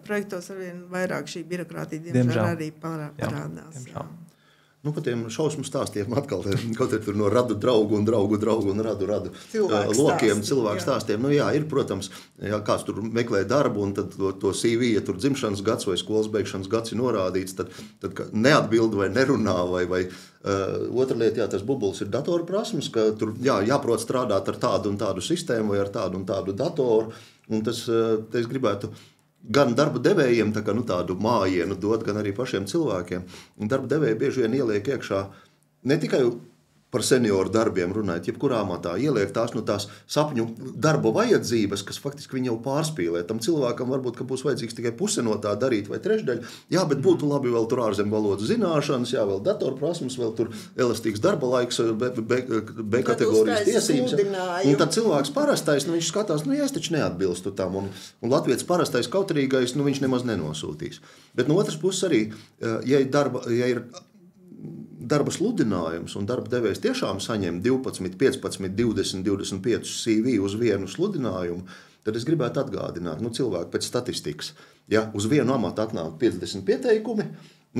projektos arvien vairāk šī birokrātija, diemžēl, arī parādās. Par tiem šausmu stāstiem atkal, kaut ir tur no radu draugu un radu lokiem cilvēku stāstiem. Ir, protams, kāds tur meklē darbu un tad to CV, ja tur dzimšanas gads vai skolas beigšanas gads ir norādīts, tad neatbild vai nerunā vai otra lieta, tas bubulis ir datora prasmes, ka tur jāprot strādāt ar tādu un tādu sistēmu vai ar tādu un tādu datoru. Un tas, es gribētu gan darba devējiem tādu mājienu dot, gan arī pašiem cilvēkiem. Un darba devēji bieži vien ieliek iekšā ne tikai par senioru darbiem runājot, jebkurā matā ieliek tās sapņu darba vajadzības, kas faktiski viņi jau pārspīlē. Tam cilvēkam varbūt, ka būs vajadzīgs tikai puse no tā darīt vai trešdaļa. Bet būtu labi vēl tur ārzemju valodas zināšanas, vēl datorprasmes, vēl tur elastīgs darba laiks, B kategorijas tiesības. Un tad cilvēks parastais, viņš skatās, es taču neatbilstu tam. Un latvietis parastais kautrīgais, viņš nemaz nenosūtīs. Bet no otras puses arī, ja ir darba sludinājums un darba devējs tiešām saņem 12, 15, 20, 25 CV uz vienu sludinājumu, tad es gribētu atgādināt, cilvēku pēc statistikas, uz vienu amatu atnāk 50 pieteikumi,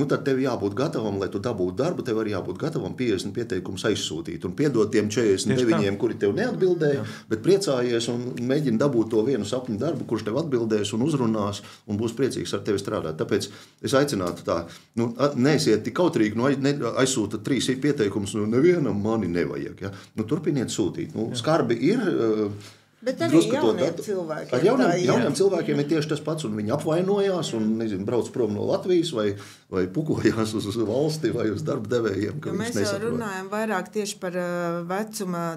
tad tev jābūt gatavam, lai tu dabūtu darbu, tev arī jābūt gatavam 50 pieteikumus aizsūtīt un piedot tiem 49, kuri tev neatbildēja, bet priecājies un mēģini dabūt to vienu sapņu darbu, kurš tev atbildēs un uzrunās un būs priecīgs ar tevi strādāt. Tāpēc es aicinātu neesiet tik kautrīgi, aizsūta 3 pieteikumus, nevienam mani nevajag. Turpiniet sūtīt. Skarbi ir. Bet arī jauniem cilvēkiem. Ar jauniem cilvēkiem ir tieši tas pats, un viņi apvainojās un, brauc prom no Latvijas vai pukojās uz valsti vai uz darba devējiem, ka mēs jau runājam vairāk tieši par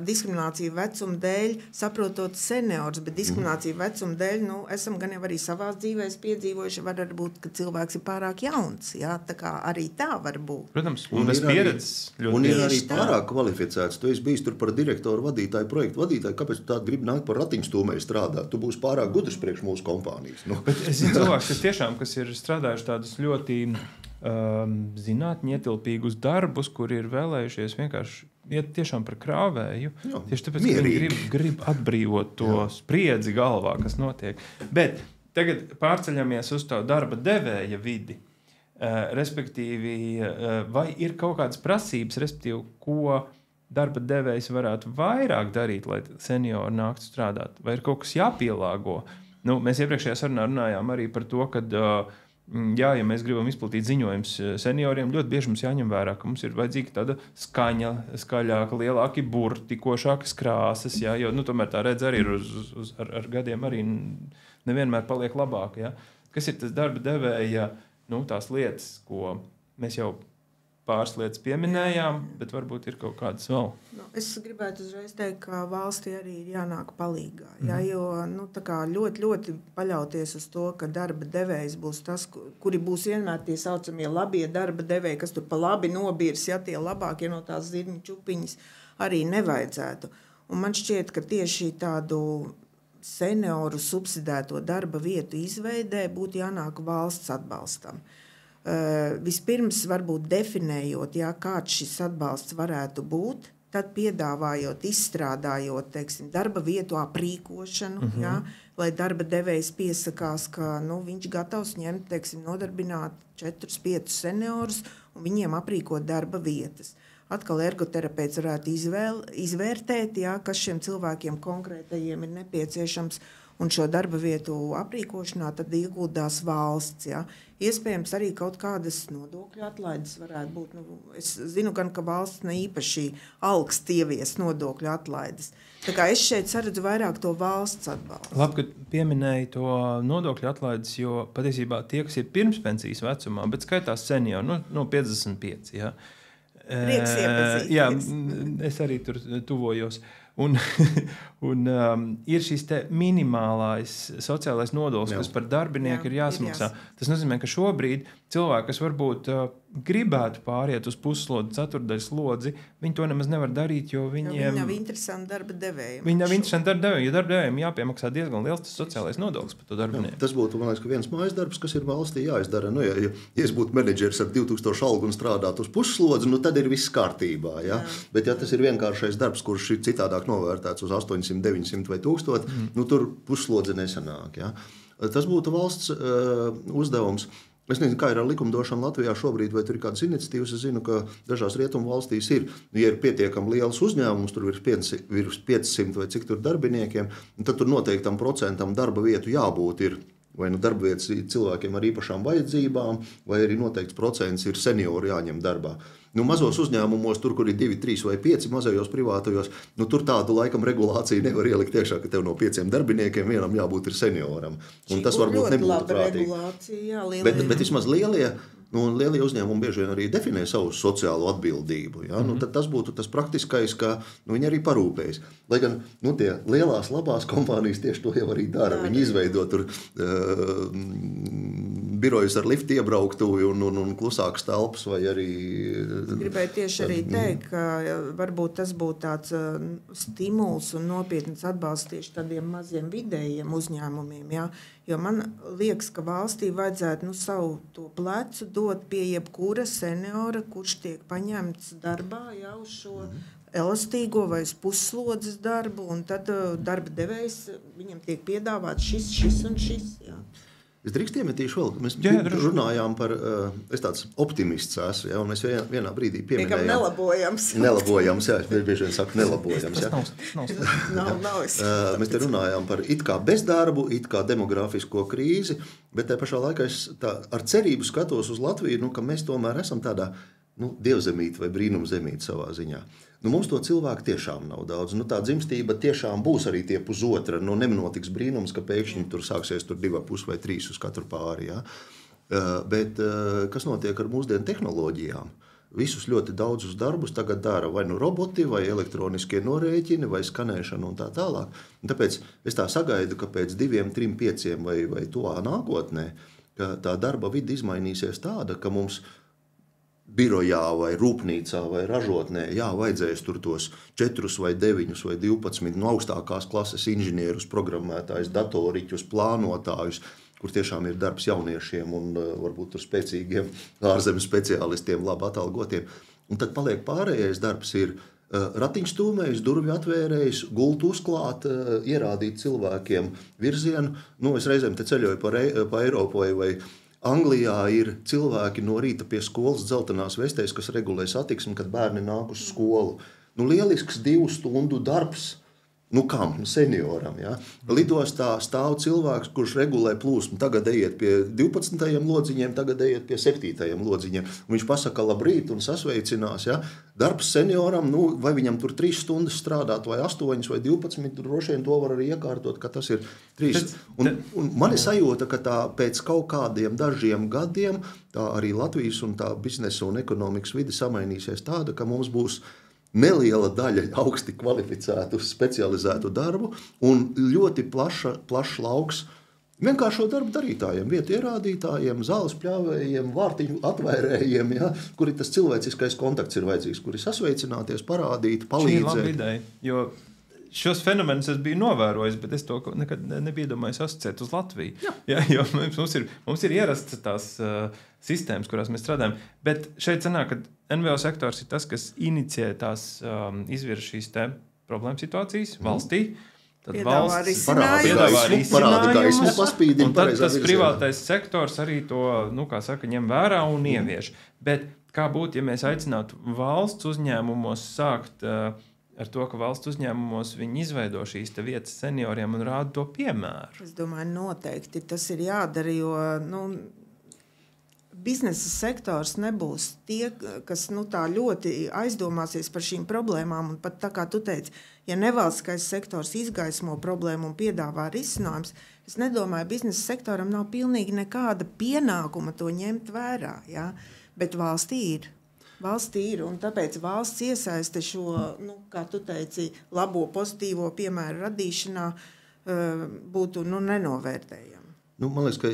diskrimināciju vecuma dēļ, saprotot seniors, bet diskrimināciju vecuma dēļ, esam gan jau arī savās dzīvēs piedzīvojuši, var būt, ka cilvēks ir pārāk jauns, tā kā arī tā var būt. Protams, un bez pieredzes ļoti. Un ir arī pārāk kvalificēts. Tu esi bijis tur par direktoru vadītāju, projektu vadītāju, kāpēc tu tā gribi nākt par ratiņstūmēji strādāt? Tu būsi pārāk gudrs priekš mūsu kompānijas. Bet es zinu cilvēks, kas ir strādājuši tādus ļoti zinātņi ietilpīgus darbus, kuri ir vēlējušies vienkārši iet tiešām par krāvēju. Tieši tāpēc, ka viņi grib atbrīvot to spriedzi galvā, kas notiek. Bet tagad pārceļamies uz to darba devēja vidi. Respektīvi, vai ir kaut kādas prasības, respektīvi, ko darba devējs varētu vairāk darīt, lai seniori nāktu strādāt? Vai ir kaut kas jāpielāgo? Mēs iepriekšējā sarunā runājām arī par to, ka ja mēs gribam izplatīt ziņojumus senioriem, ļoti bieži mums jāņem vērā, ka mums ir vajadzīga tāda skaļāka, lielāki burti, košākas krāsas, jo tomēr tā redz arī ar gadiem arī nevienmēr paliek labāk. Kas ir tas darba devēja, tās lietas, ko mēs jau pāris lietas pieminējām, bet varbūt ir kaut kādas vēl. Es gribētu uzreiz teikt, ka valstī arī ir jānāk palīgā. Jo ļoti, ļoti paļauties uz to, ka darba devējs būs tas, kuri būs vienmēr tie saucamie labie darba devēji, kas tur pa labi nobirs, tie labākie no tās zirņu čupiņas arī nevajadzētu. Un man šķiet, ka tieši tādu senioru subsidēto darba vietu izveidē būtu jānāk valsts atbalstam. Vispirms varbūt definējot, kāds šis atbalsts varētu būt, tad piedāvājot, izstrādājot, teiksim, darba vietu aprīkošanu, jā, lai darba devējs piesakās, ka viņš gatavs ņemt, teiksim, nodarbināt 4-5 seniorus un viņiem aprīkot darba vietas. Atkal ergoterapeits varētu izvērtēt, jā, kas šiem cilvēkiem konkrētajiem ir nepieciešams, un šo darba vietu aprīkošanā tad ieguldās valsts. Jā. Iespējams, arī kaut kādas nodokļu atlaides varētu būt. Es zinu gan, ka valsts ne īpaši augsti ievies nodokļu atlaides. Tā kā es šeit saredzu vairāk to valsts atbalstu. Labi, ka pieminēji to nodokļu atlaides, jo patiesībā tie, kas ir pirms pensijas vecumā, bet skaitās seniori, no 55, jā. Prieks iepazīties. Jā, es arī tur tuvojos. Un ir šis te minimālais sociālais nodoklis, kas par darbinieku ir jāsamaksā. Tas nozīmē, ka šobrīd cilvēki, kas varbūt gribētu pāriet uz pusslodzi, ceturdaļas slodzi, viņi to nemaz nevar darīt, jo viņiem nav interesanti darba devējiem. Viņi nav interesanti darba devējiem, jo darba devējiem jāpiemaksā diezgan liels tas sociālais nodoklis par to darbinieku. Tas būtu, man liekas, viens mājas darbs, kas ir valstī jāizdara. Ja es būtu menedžeris ar 2000 algu un strādātu uz pusslodzi, tad ir viss kārtībā. Ja? Bet ja tas ir vienkāršais darbs, kurš ir citādāk novērtēts uz 800, 900 vai 1000, tur pusslodze nesanāk. Ja? Tas būtu valsts uzdevums. Es nezinu, kā ir ar likumdošanu Latvijā šobrīd, vai tur ir kādas iniciatīvas. Es zinu, ka dažās rietumu valstīs ir, ja ir pietiekami liels uzņēmums, tur ir 500 vai cik tur darbiniekiem, tad tur noteiktam procentam darba vietu jābūt ir. Vai darba vietas cilvēkiem ar īpašām vajadzībām, vai arī noteikts procents ir seniori jāņem darbā. Mazos uzņēmumos, tur, kur ir 2, 3 vai 5 mazajos privātajos, tur tādu laikam regulāciju nevar ielikt iekšā, ka tev no 5 darbiniekiem vienam jābūt ir senioram. Un tas varbūt nebūtu prātīgi. Bet vismaz lielie uzņēmumi bieži vien arī definē savu sociālo atbildību. Ja? Tad tas būtu tas praktiskais, ka viņi arī parūpējas. Lai gan tie lielās labās kompānijas tieši to jau arī dara. Viņi izveido tur birojus ar liftu iebrauktuvi un klusākas telpas vai arī... Gribēju tieši arī teikt, ka varbūt tas būtu tāds stimuls un nopietns atbalsts tieši tādiem maziem vidējiem uzņēmumiem. Ja? Jo man liekas, ka valstī vajadzētu savu to plecu dot pie jebkura seniora, kurš tiek paņemts darbā jau uz šo elastīgo vai uz pusslodzes darbu, un tad darba devējs viņam tiek piedāvāts šis un šis. Jā. Es drīkst iemetīšu vēl, mēs runājām par, es tāds optimists esmu, ja, un mēs vienā brīdī pieminējām... Nelabojams, jā, bieži vien saku nelabojams. Jā. Mēs te runājām par it kā bezdarbu, it kā demografisko krīzi, bet tajā pašā laikā es ar cerību skatos uz Latviju, ka mēs tomēr esam tādā dievzemīte vai brīnumzemīte savā ziņā. Mums to cilvēku tiešām nav daudz. Tā dzimstība tiešām būs arī tie pusotra. Nenotiks brīnums, ka pēkšņi tur sāksies 2,5 vai 3 uz katru pāri. Ja? Bet kas notiek ar mūsdienu tehnoloģijām? Visus ļoti daudzus darbus tagad dara vai roboti, vai elektroniskie norēķini, vai skanēšana un tā tālāk. Un tāpēc es tā sagaidu, ka pēc 2, 3, 5 vai tuvā nākotnē, ka tā darba vide izmainīsies tāda, ka mums birojā vai rūpnīcā vai ražotnē vajadzēs tur tos 4 vai 9 vai 12 augstākās klases inženierus, programmētājus, datoriķus, plānotājus, kur tiešām ir darbs jauniešiem un varbūt tur spēcīgiem ārzemes speciālistiem, labi atalgotiem. Un tad paliek pārējais darbs ir ratiņstūmējs, durvju atvērējs, gultu uzklāt, ierādīt cilvēkiem virzienu. Es reizēm te ceļoju pa Eiropu vai Anglijā ir cilvēki no rīta pie skolas dzeltenās vestēs, kas regulē satiksmi, kad bērni nāk uz skolu. Lielisks 2 stundu darbs. Kam? Senioram. Ja? Lidostā stāv cilvēks, kurš regulē plūsmu. Tagad ejiet pie 12. lodziņiem, tagad ejiet pie 7. lodziņiem. Viņš pasaka labrīt un sasveicinās. Ja? Darbs senioram, vai viņam tur 3 stundas strādāt, vai 8 vai 12, droši vien to var arī iekārtot, ka tas ir 3. Un man ir sajūta, ka tā pēc kaut kādiem dažiem gadiem tā arī Latvijas un tā biznesa un ekonomikas vide samainīsies tāda, ka mums būs neliela daļa augsti kvalificētu, specializētu darbu un ļoti plašs lauks vienkāršo darbu darītājiem, vietu ierādītājiem, zāles pļāvējiem, vārtiņu atvērējiem, ja, kuri tas cilvēciskais kontakts ir vajadzīgs, kuri sasveicināties, parādīt, palīdzēt. Šī ir laba ideja, jo šos fenomenus es biju novērojis, bet es to nekad nebiju domājis asociēt uz Latviju. Ja, jo mums ir ierasts tās sistēmas, kurās mēs strādājam. Bet šeit sanāk, ka NVO sektors ir tas, kas inicijē tās izvirza šīs te problēma situācijas valstī. Tad valsts parāda gaismu, paspīdina. Un tad tas privātais sektors arī to, ņem vērā un ievieš. Bet kā būtu, ja mēs aicinātu valsts uzņēmumos sākt ar to, ka valsts uzņēmumos viņi izveido šīs te vietas senioriem un rāda to piemēru? Es domāju, noteikti tas ir jādara, jo biznesa sektors nebūs tie, kas tā ļoti aizdomāsies par šīm problēmām. Un pat tā kā tu teici, ja nevalstiskais sektors izgaismo problēmu un piedāvā risinājums, es nedomāju, biznesa sektoram nav pilnīgi nekāda pienākuma to ņemt vērā. Ja? Bet valstī ir. Un tāpēc valsts iesaiste šo, kā tu teici, labo, pozitīvo piemēru radīšanā būtu nenovērtējama. Man liekas, ka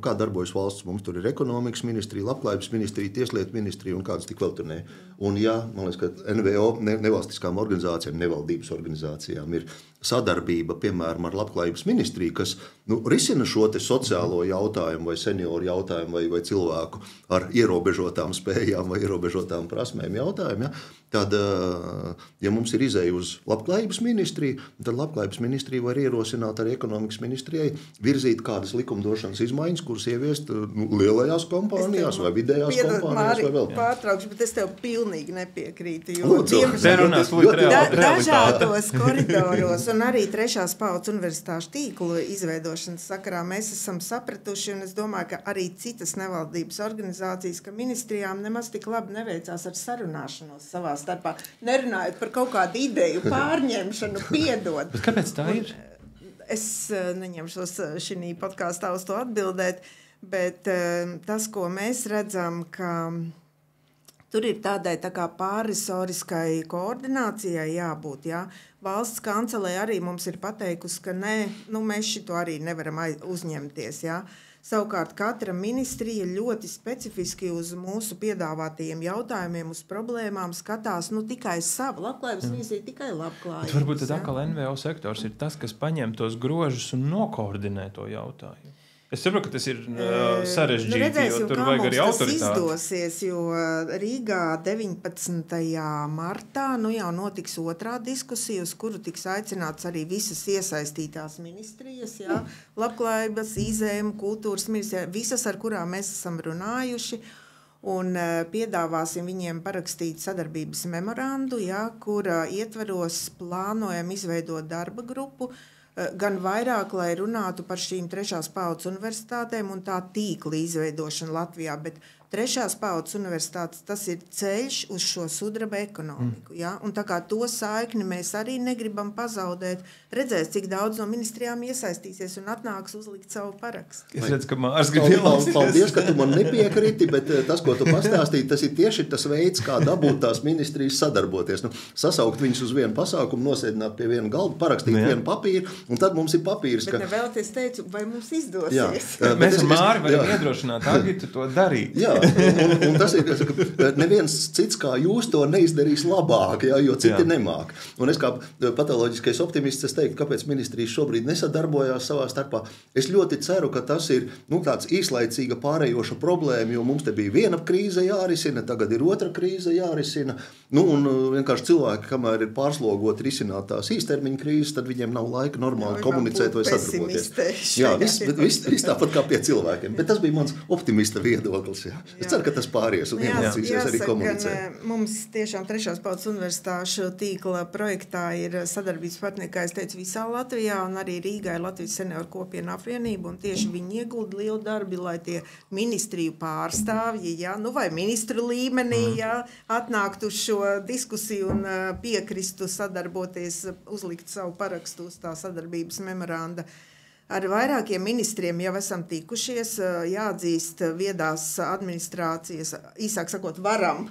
kā darbojas valsts, mums tur ir ekonomikas ministrija, labklājības ministrija, tieslietu ministrija un kādas tik vēl tur ne. Un man liekas, ka NVO, nevalstiskām organizācijām, nevaldības organizācijām ir sadarbība, piemēram, ar labklājības ministriju, kas risina šo te sociālo jautājumu vai senioru jautājumu vai cilvēku ar ierobežotām spējām vai ierobežotām prasmēm jautājumu. Ja? Tad, ja mums ir izēja uz labklājības ministriju, tad labklājības ministrija var ierosināt arī ekonomikas ministrijai virzīt kādas likumdošanas izmaiņas, kuras ieviest lielajās kompānijās vai vidējās kompānijās vai vēl. Pārtraukšu, bet es tev pilnīgi nepiekrītu. Dažādos koridoros un arī trešās paudzes universitāšu tīklu izveidošanas sakarā mēs esam sapratuši, un es domāju, ka arī citas nevaldības organizācijas, ka ministrijām nemaz tik labi neveicās ar sarunāšanos savā starpā, nerunājot par kaut kādu ideju pārņemšanu, piedod. Bet kāpēc tā ir? Es neņemšos šī podkāstā uz to atbildēt, bet tas, ko mēs redzam, ka tur ir tādai tā kā pārresoriskai koordinācijai jābūt. Ja? Valsts kancelē arī mums ir pateikusi, ka nē, mēs šito arī nevaram uzņemties. Ja? Savukārt katra ministrija ļoti specifiski uz mūsu piedāvātajiem jautājumiem, uz problēmām skatās tikai savu. Labklājības ministrija tikai labklājības. Bet varbūt tad atkal NVO sektors ir tas, kas paņem tos grožus un nokoordinē to jautājumu. Es saprotu, ka tas ir sarežģīti, jo tur vajag arī autoritāti. Tas izdosies, jo Rīgā 19. martā jau notiks otrā diskusija, uz kuru tiks aicināts arī visas iesaistītās ministrijas, labklājības, IZM, kultūras ministrija, visas, ar kurām mēs esam runājuši, un piedāvāsim viņiem parakstīt sadarbības memorandu, kura ietveros plānojam izveidot darba grupu, gan vairāk, lai runātu par šīm trešās paudzes universitātēm un tā tīkla izveidošanu Latvijā, bet trešās paudzes universitātes, tas ir ceļš uz šo sudraba ekonomiku. Ja? Un tā kā to saikni mēs arī negribam pazaudēt, redzēs, cik daudz no ministrijām iesaistīsies un atnāks uzlikt savu parakstu. Es redzu, ka Mārs grib ielāsties. Paldies, ka tu man nepiekriti, bet tas, ko tu pastāstīji, tas ir tieši tas veids, kā dabūt tās ministrijas sadarboties. Sasaukt viņus uz vienu pasākumu, nosēdināt pie viena galda, parakstīt vienu papīru, un tad mums ir papīrs. Bet nevēl es teicu, vai mums izdosies? Mēs ar Māri varam iedrošināt Agitu to darīt. Jā, un tas ir, ka neviens cits kā jūs to neizdarīs labāk, jo citi nemāk. Un es kā patoloģiskais optimists, es teiktu, kāpēc ministrijas šobrīd nesadarbojās savā starpā. Es ļoti ceru, ka tas ir tāds īslaicīga pārējoša problēma, jo mums te bija viena krīze jārisina, tagad ir otra krīze jārisina. Un vienkārši cilvēki, kamēr ir pārslogot risināt tās īstermiņa krīzes, tad viņiem nav laika normāli komunicēt vai sadarboties. Jā, viss tāpat kā pie cilvēkiem. Bet tas bija mans optimista viedoklis. Es ceru, ka tas pāries un iemācīsies arī komunicēt. Mums tiešām trešās paudzes universitāšu tīkla projektā ir sadarbības partneri, kā es teicu, visā Latvijā, un arī Rīgā ir Latvijas senioru kopiena apvienība, un tieši viņi iegulda lielu darbi, lai tie ministriju pārstāvji, vai ministru līmenī, atnāktu uz šo diskusiju un piekristu sadarboties, uzlikt savu parakstu uz tā sadarbības memoranda. Ar vairākiem ministriem jau esam tikušies, jāatzīst viedās administrācijas, īsāk sakot, varam.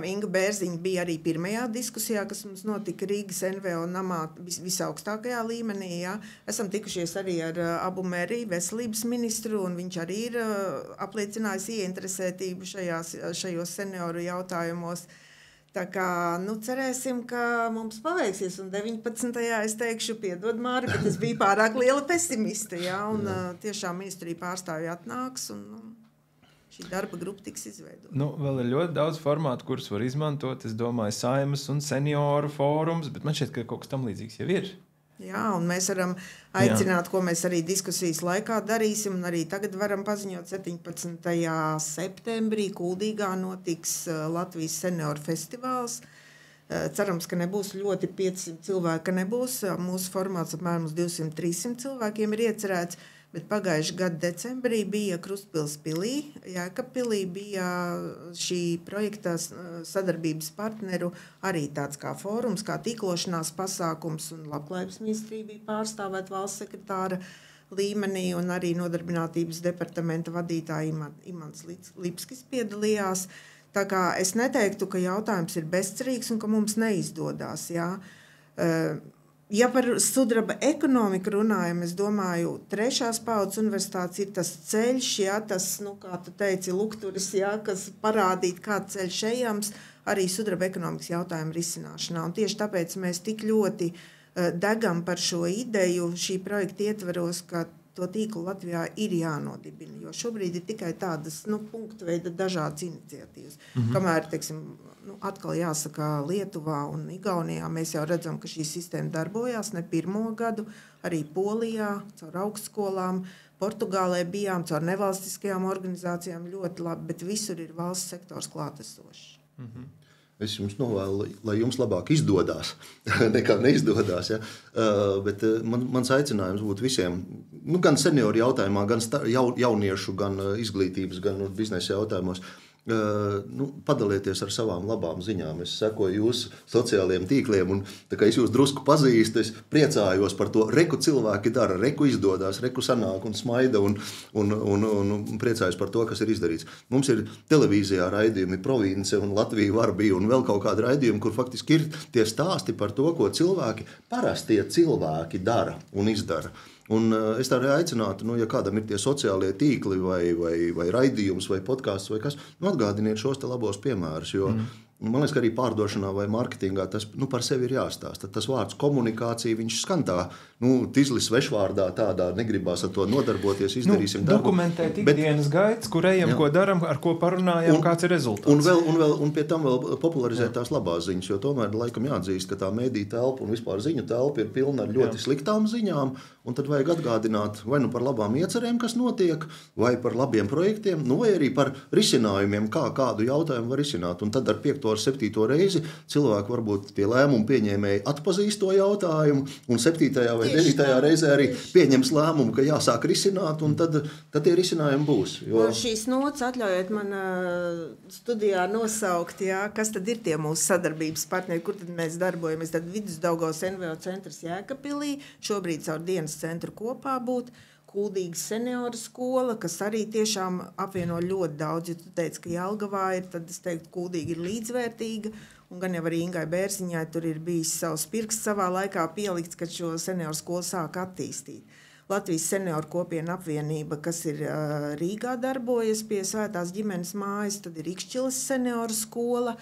Inga Bērziņa bija arī pirmajā diskusijā, kas mums notika Rīgas NVO namā visaugstākajā līmenī. Esam tikušies arī ar Abu Meri, veselības ministru, un viņš arī ir apliecinājis ieinteresētību šajos senioru jautājumos. Tā kā, cerēsim, ka mums paveiksies, un 19. es teikšu, piedod Māri, bet es biju pārāk liela pesimiste, un tiešām ministrija pārstāvja atnāks. šī darba grupa tiks izveidota. Nu, vēl ir ļoti daudz formātu, kurus var izmantot. Es domāju, Saimas un senioru fórums, bet man šķiet, ka kaut kas tam līdzīgs jau ir. Jā, un mēs varam aicināt, ko mēs arī diskusijas laikā darīsim, un arī tagad varam paziņot 17. septembrī Kuldīgā notiks Latvijas senioru festivāls. Cerams, ka nebūs ļoti 500 cilvēki, ka nebūs. Mūsu formāts apmēram 200-300 cilvēkiem ir iecerēts. Bet pagājušā gada decembrī bija Krustpils pilī, Jēkabpilī bija šī projekta sadarbības partneru arī tāds kā fórums, kā tīklošanās pasākums, un Labklājības ministrija bija pārstāvēt valsts sekretāra līmenī, un arī nodarbinātības departamenta vadītāja Imants Lipskis piedalījās. Tā kā es neteiktu, ka jautājums ir bezcerīgs un ka mums neizdodas, jā. Ja par sudraba ekonomiku runājam, es domāju, 3. paudzes universitātes ir tas ceļš, jā, tas, kā tu teici, lukturis, jā, kas parādīt, kāds ceļš ejams, arī sudraba ekonomikas jautājumu risināšanā. Un tieši tāpēc mēs tik ļoti degam par šo ideju šī projekta ietveros, ka to tīklu Latvijā ir jānodibina, jo šobrīd ir tikai tādas punktu veida dažādas iniciatīvas. Kamēr, teiksim, atkal jāsaka Lietuvā un Igaunijā, mēs jau redzam, ka šī sistēma darbojās ne pirmo gadu, arī Polijā, caur augstskolām, Portugālē bijām, caur nevalstiskajām organizācijām ļoti labi, bet visur ir valsts sektors klātesošs. Es jums novēlu, lai jums labāk izdodas, nekā neizdodas. Ja? Bet mans aicinājums būtu visiem, gan senioru jautājumā, gan jauniešu, gan izglītības, gan biznesa jautājumos, padalieties ar savām labām ziņām. Es sekoju jūsu sociālajiem tīkliem, un tā kā es jūs drusku pazīstu, es priecājos par to, reku cilvēki dara, reku izdodas, reku sanāk un smaida, un priecājos par to, kas ir izdarīts. Mums ir televīzijā raidījumi Province un Latvija var bija, un vēl kaut kādi raidījumi, kur faktiski ir tie stāsti par to, ko parastie cilvēki dara un izdara. Un es tā arī aicinātu, ja kādam ir tie sociālie tīkli vai raidījums vai podcasts vai kas, atgādiniet šos te labos piemērus, jo man liekas, ka arī pārdošanā vai mārketingā tas par sevi ir jāstāsta. Tas vārds komunikācija, viņš skan tā, tizlis svešvārdā tādā, negribās ar to nodarboties, izdarīsim darbu. Dokumentēt ikdienas gaitas, kur ejam, ko daram, ar ko parunājam, kāds ir rezultāts. Un pie tam vēl popularizēt tās labās ziņas, jo tomēr laikam jāatzīst, ka tā mediju telpa un vispār ziņu telpa ir pilna ar ļoti sliktām ziņām, un tad vajag atgādināt vai par labām iecerēm, kas notiek, vai par labiem projektiem, vai arī par risinājumiem, kādu jautājumu var risināt. Un tad ar 5. ar 7. reizi cilvēki varbūt tie lēmumu pieņēmēji atpazīst to jautājumu, un 7. vai 9. reizē arī pieņems lēmumu, ka jāsāk risināt, un tad tie risinājumi būs. Jo... Šīs nots atļaujiet man studijā nosaukt, jā, kas tad ir tie mūsu sadarbības partneri, kur tad mēs darbojamies. Tad Vidusdaugavas NVO centrs Jēkabpilī, šobrīd caur dienas centru kopā būt. Kuldīgas senioru skola, kas arī tiešām apvieno ļoti daudz. Ja tu teici, ka Jelgavā ir, tad es teiktu, Kuldīga ir līdzvērtīga, un gan jau arī Ingai Bērziņai tur ir bijis savs pirksts savā laikā pielikts, kad šo senioru skolu sāk attīstīt. Latvijas senioru kopiena apvienība, kas ir Rīgā darbojas pie Svētās ģimenes mājas, tad ir Ikšķiles senioru skola,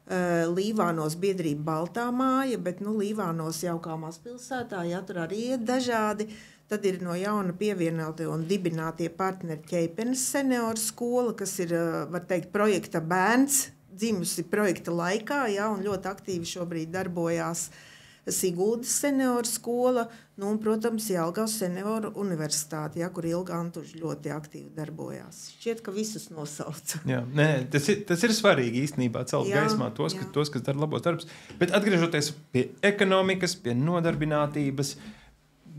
Līvānos biedrība Baltā māja, bet Līvānos jaukā mazpilsētā, jā, tur arī ir dažādi. Tad ir no jauna pievienotie un dibinātie partneri Ķeipenes senioru skola, kas ir, var teikt, projekta bērns, dzimusi projekta laikā, jā, un ļoti aktīvi šobrīd darbojās Siguldas senioru skola, un, protams, Jelgavas senioru universitāte, jā, kur Ilga Antuža ļoti aktīvi darbojās. Šķiet, ka visus nosauca. Jā, tas ir svarīgi īstenībā celt gaismā tos, kas dara labos darbus. Bet atgriežoties pie ekonomikas, pie nodarbinātības,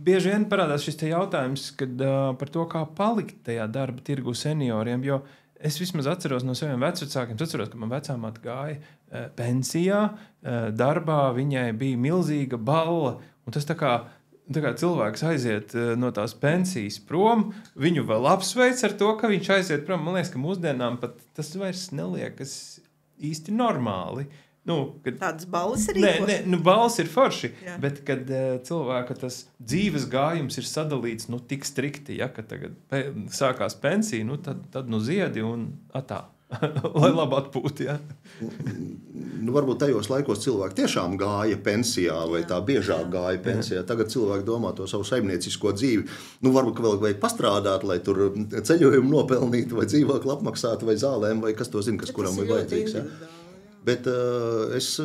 bieži vien parādās šis te jautājums, par to, kā palikt tajā darba tirgu senioriem, jo es vismaz atceros no saviem vecvecākiem, ka man vecāmāte gāja pensijā, darbā viņai bija milzīga balla, un tas tā kā cilvēks aiziet no tās pensijas prom, viņu vēl apsveic ar to, ka viņš aiziet prom. Man liekas, ka mūsdienām pat tas vairs neliekas īsti normāli. Tādas balles ir balles ir forši, bet kad cilvēka tas dzīves gājums ir sadalīts tik strikti, ja, ka tagad sākās pensija, tad ziedi un atā. lai labi atpūtu, jā. Nu, varbūt tajos laikos cilvēki tiešām gāja pensijā vai tā biežāk gāja pensijā. Tagad cilvēki domā to savu saimniecisko dzīvi. Nu, varbūt, ka vēl vajag pastrādāt, lai tur ceļojumu nopelnītu vai dzīvokli apmaksātu vai zālēm vai kas to zina, kas kuram ir vajadzīgs. Ja? Bet es,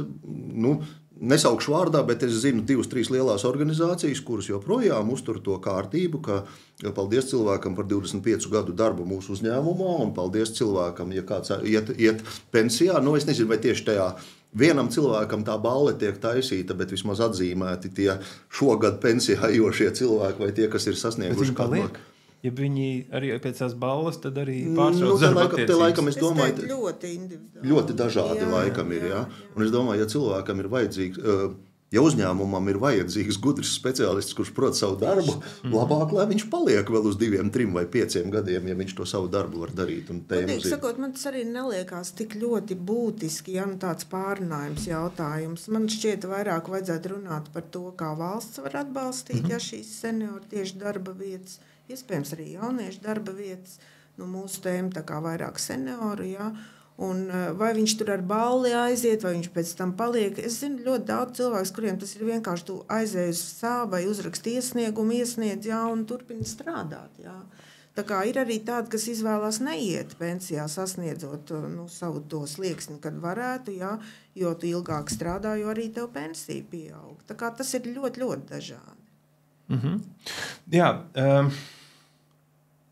nesaukšu vārdā, bet es zinu 2-3 lielās organizācijas, kuras joprojām uztur to kārtību, ka paldies cilvēkam par 25 gadu darbu mūsu uzņēmumā un paldies cilvēkam, ja kāds iet pensijā. Nu, es nezinu, vai tieši tajā vienam cilvēkam tā balle tiek taisīta, bet vismaz atzīmēti tie šogad pensijā ejošie cilvēki vai tie, kas ir sasnieguši kādu. Ja viņi arī pēc tās balles, tad arī pārsauc darba attiecības. Te laikam, es domāju, ļoti individuāli. Ļoti dažādi laikam ir, jā. Un es domāju, ja cilvēkam ir vajadzīgs, ja uzņēmumam ir vajadzīgs gudrs speciālists, kurš prot savu darbu, labāk, lai viņš paliek vēl uz 2, 3 vai 5 gadiem, ja viņš to savu darbu var darīt. Patīgi sakot, man tas arī neliekās tik ļoti būtiski, ja tāds pārrunājums jautājums. Man šķiet vairāk vajadzētu runāt par to, kā valsts var atbalstīt, ja šīs senioru tieši darba vietas, iespējams arī jauniešu darba vietas, mūsu tēma tā kā vairāk senioru, ja? Un vai viņš tur ar balli aiziet, vai viņš pēc tam paliek. Es zinu ļoti daudz cilvēku, kuriem tas ir vienkārši tu aizies vai uzrakst iesniegumu, iesniedz, ja, un turpina strādāt, ja? Tā kā ir arī tādi, kas izvēlās neiet pensijā, sasniedzot savu to slieksni, kad varētu, ja, jo tu ilgāk strādā, jo arī tev pensija pieaug. Tā kā tas ir ļoti, ļoti dažādi. Jā,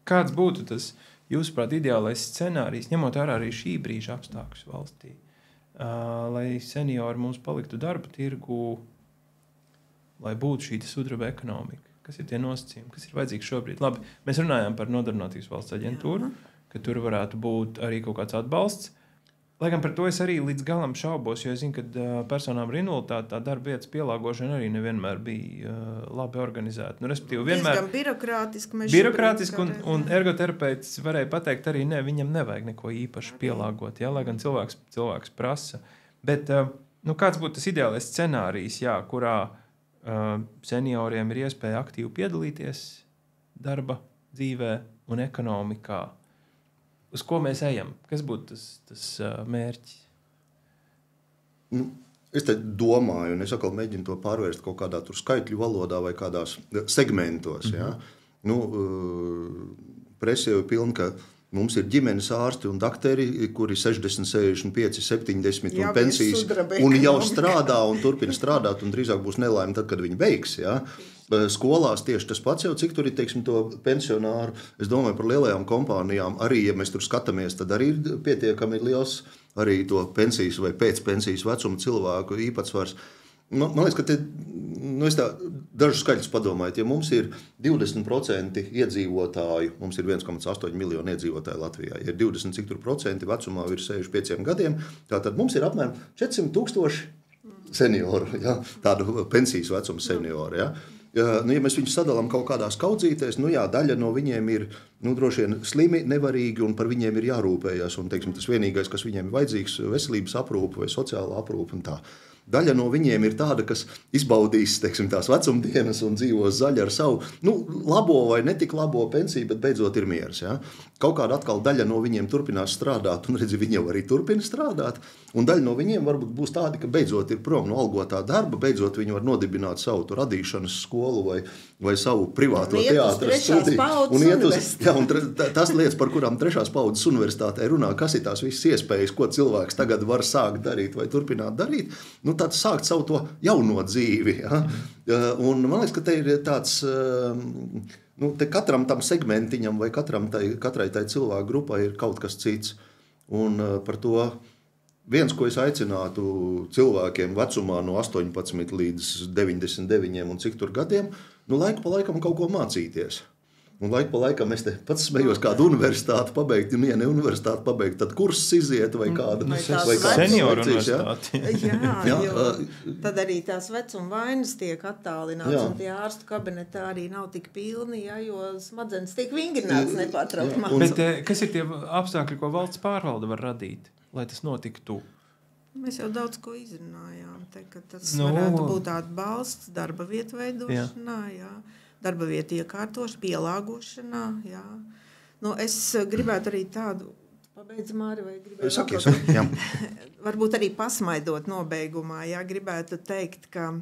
kāds būtu tas, jūsuprāt, ideālais scenārijs, ņemot vērā arī šī brīža apstākļus valstī, lai seniori mums paliktu darba tirgu, lai būtu šī sudraba ekonomika? Kas ir tie nosacījumi, kas ir vajadzīgi šobrīd? Labi, mēs runājām par Nodarbinātības valsts aģentūru, ka tur varētu būt arī kaut kāds atbalsts. Lai gan par to es arī līdz galam šaubos, jo es zinu, ka personām ar invaliditāti tā darba vietas pielāgošana arī nevienmēr bija labi organizēta. Respektīvi, vienmēr birokrātiski un ergoterapeits varēja pateikt arī, viņam nevajag neko īpaši pielāgot, ja, lai gan cilvēks prasa. Bet kāds būtu tas ideālais scenārijs, jā, kurā senioriem ir iespēja aktīvi piedalīties darba dzīvē un ekonomikā? Uz ko mēs ejam? Kas būtu tas mērķis? Es te domāju, un es atkal mēģinu to pārvērst kaut kādā tur skaitļu valodā vai kādās segmentos. Ja? Presa jau ir pilna, ka mums ir ģimenes ārsti un dakteri, kuri 60, 65, 70 un pensijas, un jau strādā un turpina strādāt, un drīzāk būs nelaime tad, kad viņi beigs. Ja? Skolās tieši tas pats jau, cik tur ir, teiksim, to pensionāru. Es domāju par lielajām kompānijām. Arī, ja mēs tur skatāmies, tad arī ir pietiekami liels arī to pensijas vai pēcpensijas vecuma cilvēku īpatsvars. Man liekas, ka es tā dažus skaļus padomāju. Ja mums ir 20% iedzīvotāju, mums ir 1,8 miljonu iedzīvotāju Latvijā, ja ir 20 cik tur procenti vecumā virs 65 gadiem, tātad mums ir apmēram 400,000 senioru, ja, tādu pensijas vecuma senioru. Ja. Ja mēs viņus sadalām kaut kādās kaudzītēs, daļa no viņiem ir droši vien slimi, nevarīgi, un par viņiem ir jārūpējas. Un, teiksim, tas vienīgais, kas viņiem ir vajadzīgs, veselības aprūpe vai sociāla aprūpe un tā. Daļa no viņiem ir tāda, kas izbaudīs, teiksim, tās vecumdienas un dzīvos zaļi ar savu labo vai netik labo pensiju, bet beidzot ir miers. Ja? Kaut kāda atkal daļa no viņiem turpinās strādāt, un redzi, viņi jau arī turpina strādāt. Un daļa no viņiem varbūt būs tādi, ka beidzot ir prom no algotā darba, beidzot viņi var nodibināt savu radīšanas skolu vai savu privāto teātras studiju. Un tas lietas, par kurām trešās paudzes universitātē runā, kas ir tās visas iespējas, ko cilvēks tagad var sākt darīt vai turpināt darīt, tad sākt savu to jauno dzīvi. Ja? Un man liekas, ka te ir tāds, te katram tam segmentiņam vai katrai tai cilvēku grupai ir kaut kas cits. Un par to viens, ko es aicinātu cilvēkiem vecumā no 18 līdz 99 un cik tur gadiem, laiku pa laikam kaut ko mācīties. Un laiku pa laikam es te pats smējos kādu universitāti pabeigt, un ja ne universitāti pabeigt, tad kursus iziet vai kāda. Senioru universitāti. Jo tad arī tās vecuma vainas tiek attālināts, un tie ārstu kabineti arī nav tik pilni, jo smadzenes tiek vingrināts nepārtraukt. Bet kas ir tie apstākļi, ko valsts pārvalde var radīt, lai tas notiktu? Mēs jau daudz ko izrunājām, ka tas varētu būt atbalsts darba vietu veidošanā, darba vietu iekārtošana, pielāgošanā. Jā. Es gribētu arī tādu Pabeidz, Māri, vai gribēju Sakies, vēl kaut jā. ko? Varbūt arī pasmaidot nobeigumā, jā, gribētu teikt, ka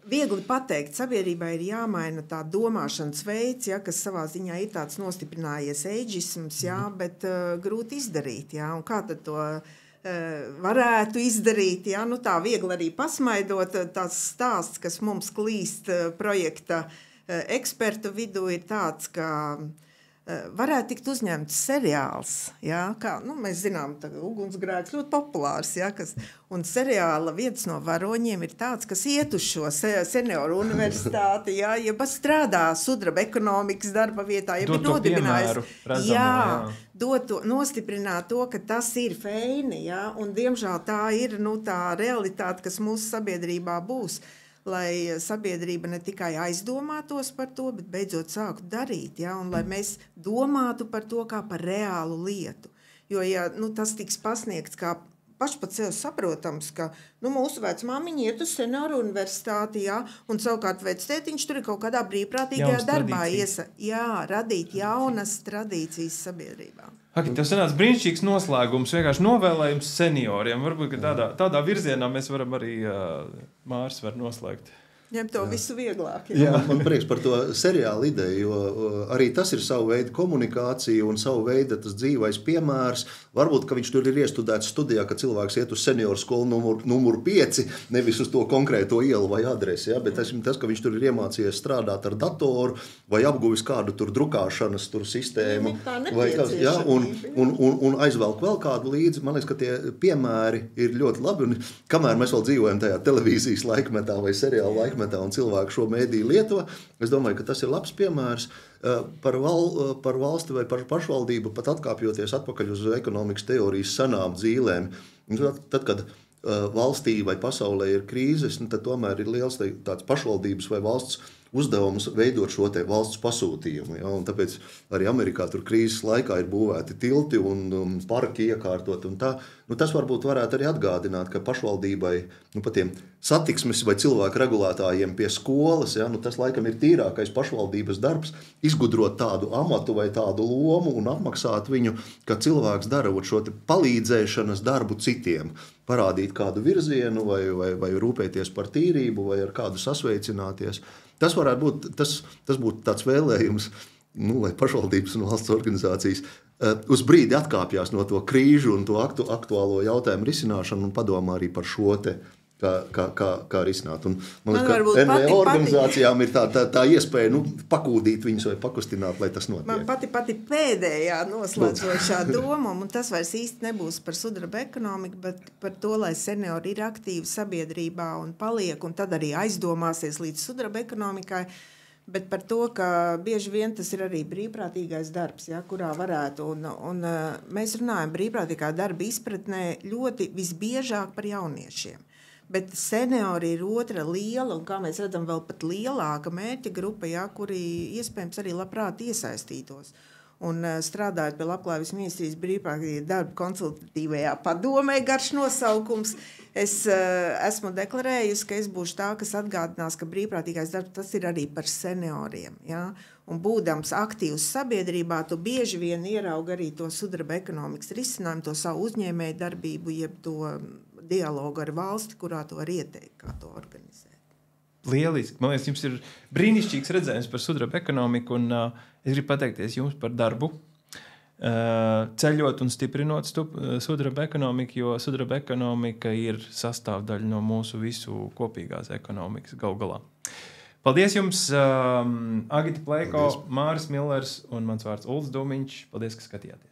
viegli pateikt, sabiedrībā ir jāmaina tā domāšanas veids, ja, kas savā ziņā ir tāds nostiprinājies eidžisms, ja, bet grūti izdarīt. Ja, un kā tad to varētu izdarīt? Ja, nu, tā viegli arī pasmaidot, tās stāsts, kas mums klīst projekta ekspertu vidū, ir tāds, ka varētu tikt uzņemts seriāls, ja, kā, nu, mēs zinām, ugunsgrēks ļoti populārs, ja, un seriāla viens no varoņiem ir tāds, kas iet uz šo senioru universitāti, ja strādā sudraba ekonomikas darba vietā, ja ir nodibinājis, nostiprināt to, ka tas ir feini, ja, un diemžēl tā ir, nu, tā realitāte, kas mūsu sabiedrībā būs, lai sabiedrība ne tikai aizdomātos par to, bet beidzot sāktu darīt, ja, un lai mēs domātu par to kā par reālu lietu. Jo, ja nu, tas tiks pasniegts kā paši pat sev saprotams, ka nu, mūsu vecmāmiņa iet uz senioru universitāti, ja, un savukārt vectētiņš tur ir kaut kādā brīvprātīgajā darbā radīt jaunas tradīcijas sabiedrībā. Tas sanāca brīnišķīgs noslēgums, vienkārši novēlējums senioriem. Varbūt, ka tādā virzienā mēs varam arī Māris var noslēgt. Ņem to visu vieglāk. Jā, man prieks par to seriālu ideju, jo arī tas ir savu veidu komunikācija un savu veidu tas dzīvais piemērs. Varbūt, ka viņš tur ir iestudēts studijā, ka cilvēks iet uz senioru skolu numuru 5, nevis uz to konkrēto ielu vai adresi, ja? Bet tas, ka viņš tur ir iemācījies strādāt ar datoru vai apguvis kādu tur drukāšanas tur sistēmu. Ja? Un aizvelk vēl kādu līdzi. Man liekas, ka tie piemēri ir ļoti labi. Un kamēr mēs vēl dzīvojam tajā televīzijas laikmetā vai seriāla laikmetā, un cilvēku šo mēdīju lieto, es domāju, ka tas ir labs piemērs par valsti vai par pašvaldību, pat atkāpjoties atpakaļ uz ekonomikas teorijas senām dzīlēm. Tad, kad valstī vai pasaulē ir krīzes, tad tomēr ir liels tāds pašvaldības vai valsts uzdevums veidot šo te valsts pasūtījumu. Ja? Un tāpēc arī Amerikā tur krīzes laikā ir būvēti tilti un parki iekārtot. Un tā, nu, tas varbūt varētu arī atgādināt, ka pašvaldībai, nu, pa tiem satiksmes vai cilvēku regulētājiem pie skolas, ja, nu, tas laikam ir tīrākais pašvaldības darbs, izgudrot tādu amatu vai tādu lomu un apmaksāt viņu, ka cilvēks dara šo te palīdzēšanas darbu citiem. Parādīt kādu virzienu vai rūpēties par tīrību vai ar kādu sasveicināties. Tas varētu būt, tas būtu tāds vēlējums, nu, lai pašvaldības un valsts organizācijas uz brīdi atkāpjās no to krīžu un to aktuālo jautājumu risināšanu un padomā arī par šo te, kā risināt. Un, man liekas, ka NVO organizācijām ir tā iespēja pakūdīt viņus vai pakustināt, lai tas notiek. Man pati pēdējā noslēdzošā doma, un tas vairs īsti nebūs par sudraba ekonomiku, bet par to, lai seniori ir aktīvi sabiedrībā un paliek, un tad arī aizdomāsies līdz sudraba ekonomikai, bet par to, ka bieži vien tas ir arī brīvprātīgais darbs, ja, kurā varētu, un mēs runājam brīvprātīgā darba izpratnē ļoti visbiežāk par jauniešiem. Bet seniori ir otra liela, un kā mēs redzam, vēl pat lielāka mērķa grupa, ja, kuri iespējams arī labprāt iesaistītos. Un strādājot pie Labklājības ministrijas brīvprātīgā darba konsultatīvajā padomē, garš nosaukums, es esmu deklarējusi, ka es būšu tā, kas atgādinās, ka brīvprātīgais darbs tas ir arī par senioriem. Ja? Un būdams aktīvs sabiedrībā, tu bieži vien ieraugi arī to sudraba ekonomikas risinājumu, to savu uzņēmēju darbību, jeb to dialogu ar valsti, kurā to var ieteikt, kā to organizēt. Lieliski. Man liekas, jums ir brīnišķīgs redzējums par sudraba ekonomiku, un es gribu pateikties jums par darbu, ceļot un stiprinot sudraba ekonomiku, jo sudraba ekonomika ir sastāvdaļa no mūsu visu kopīgās ekonomikas gal galā. Paldies jums, Agita Pleiko, Māris Millers un mans vārds Ulds Dumiņš. Paldies, ka skatījāties.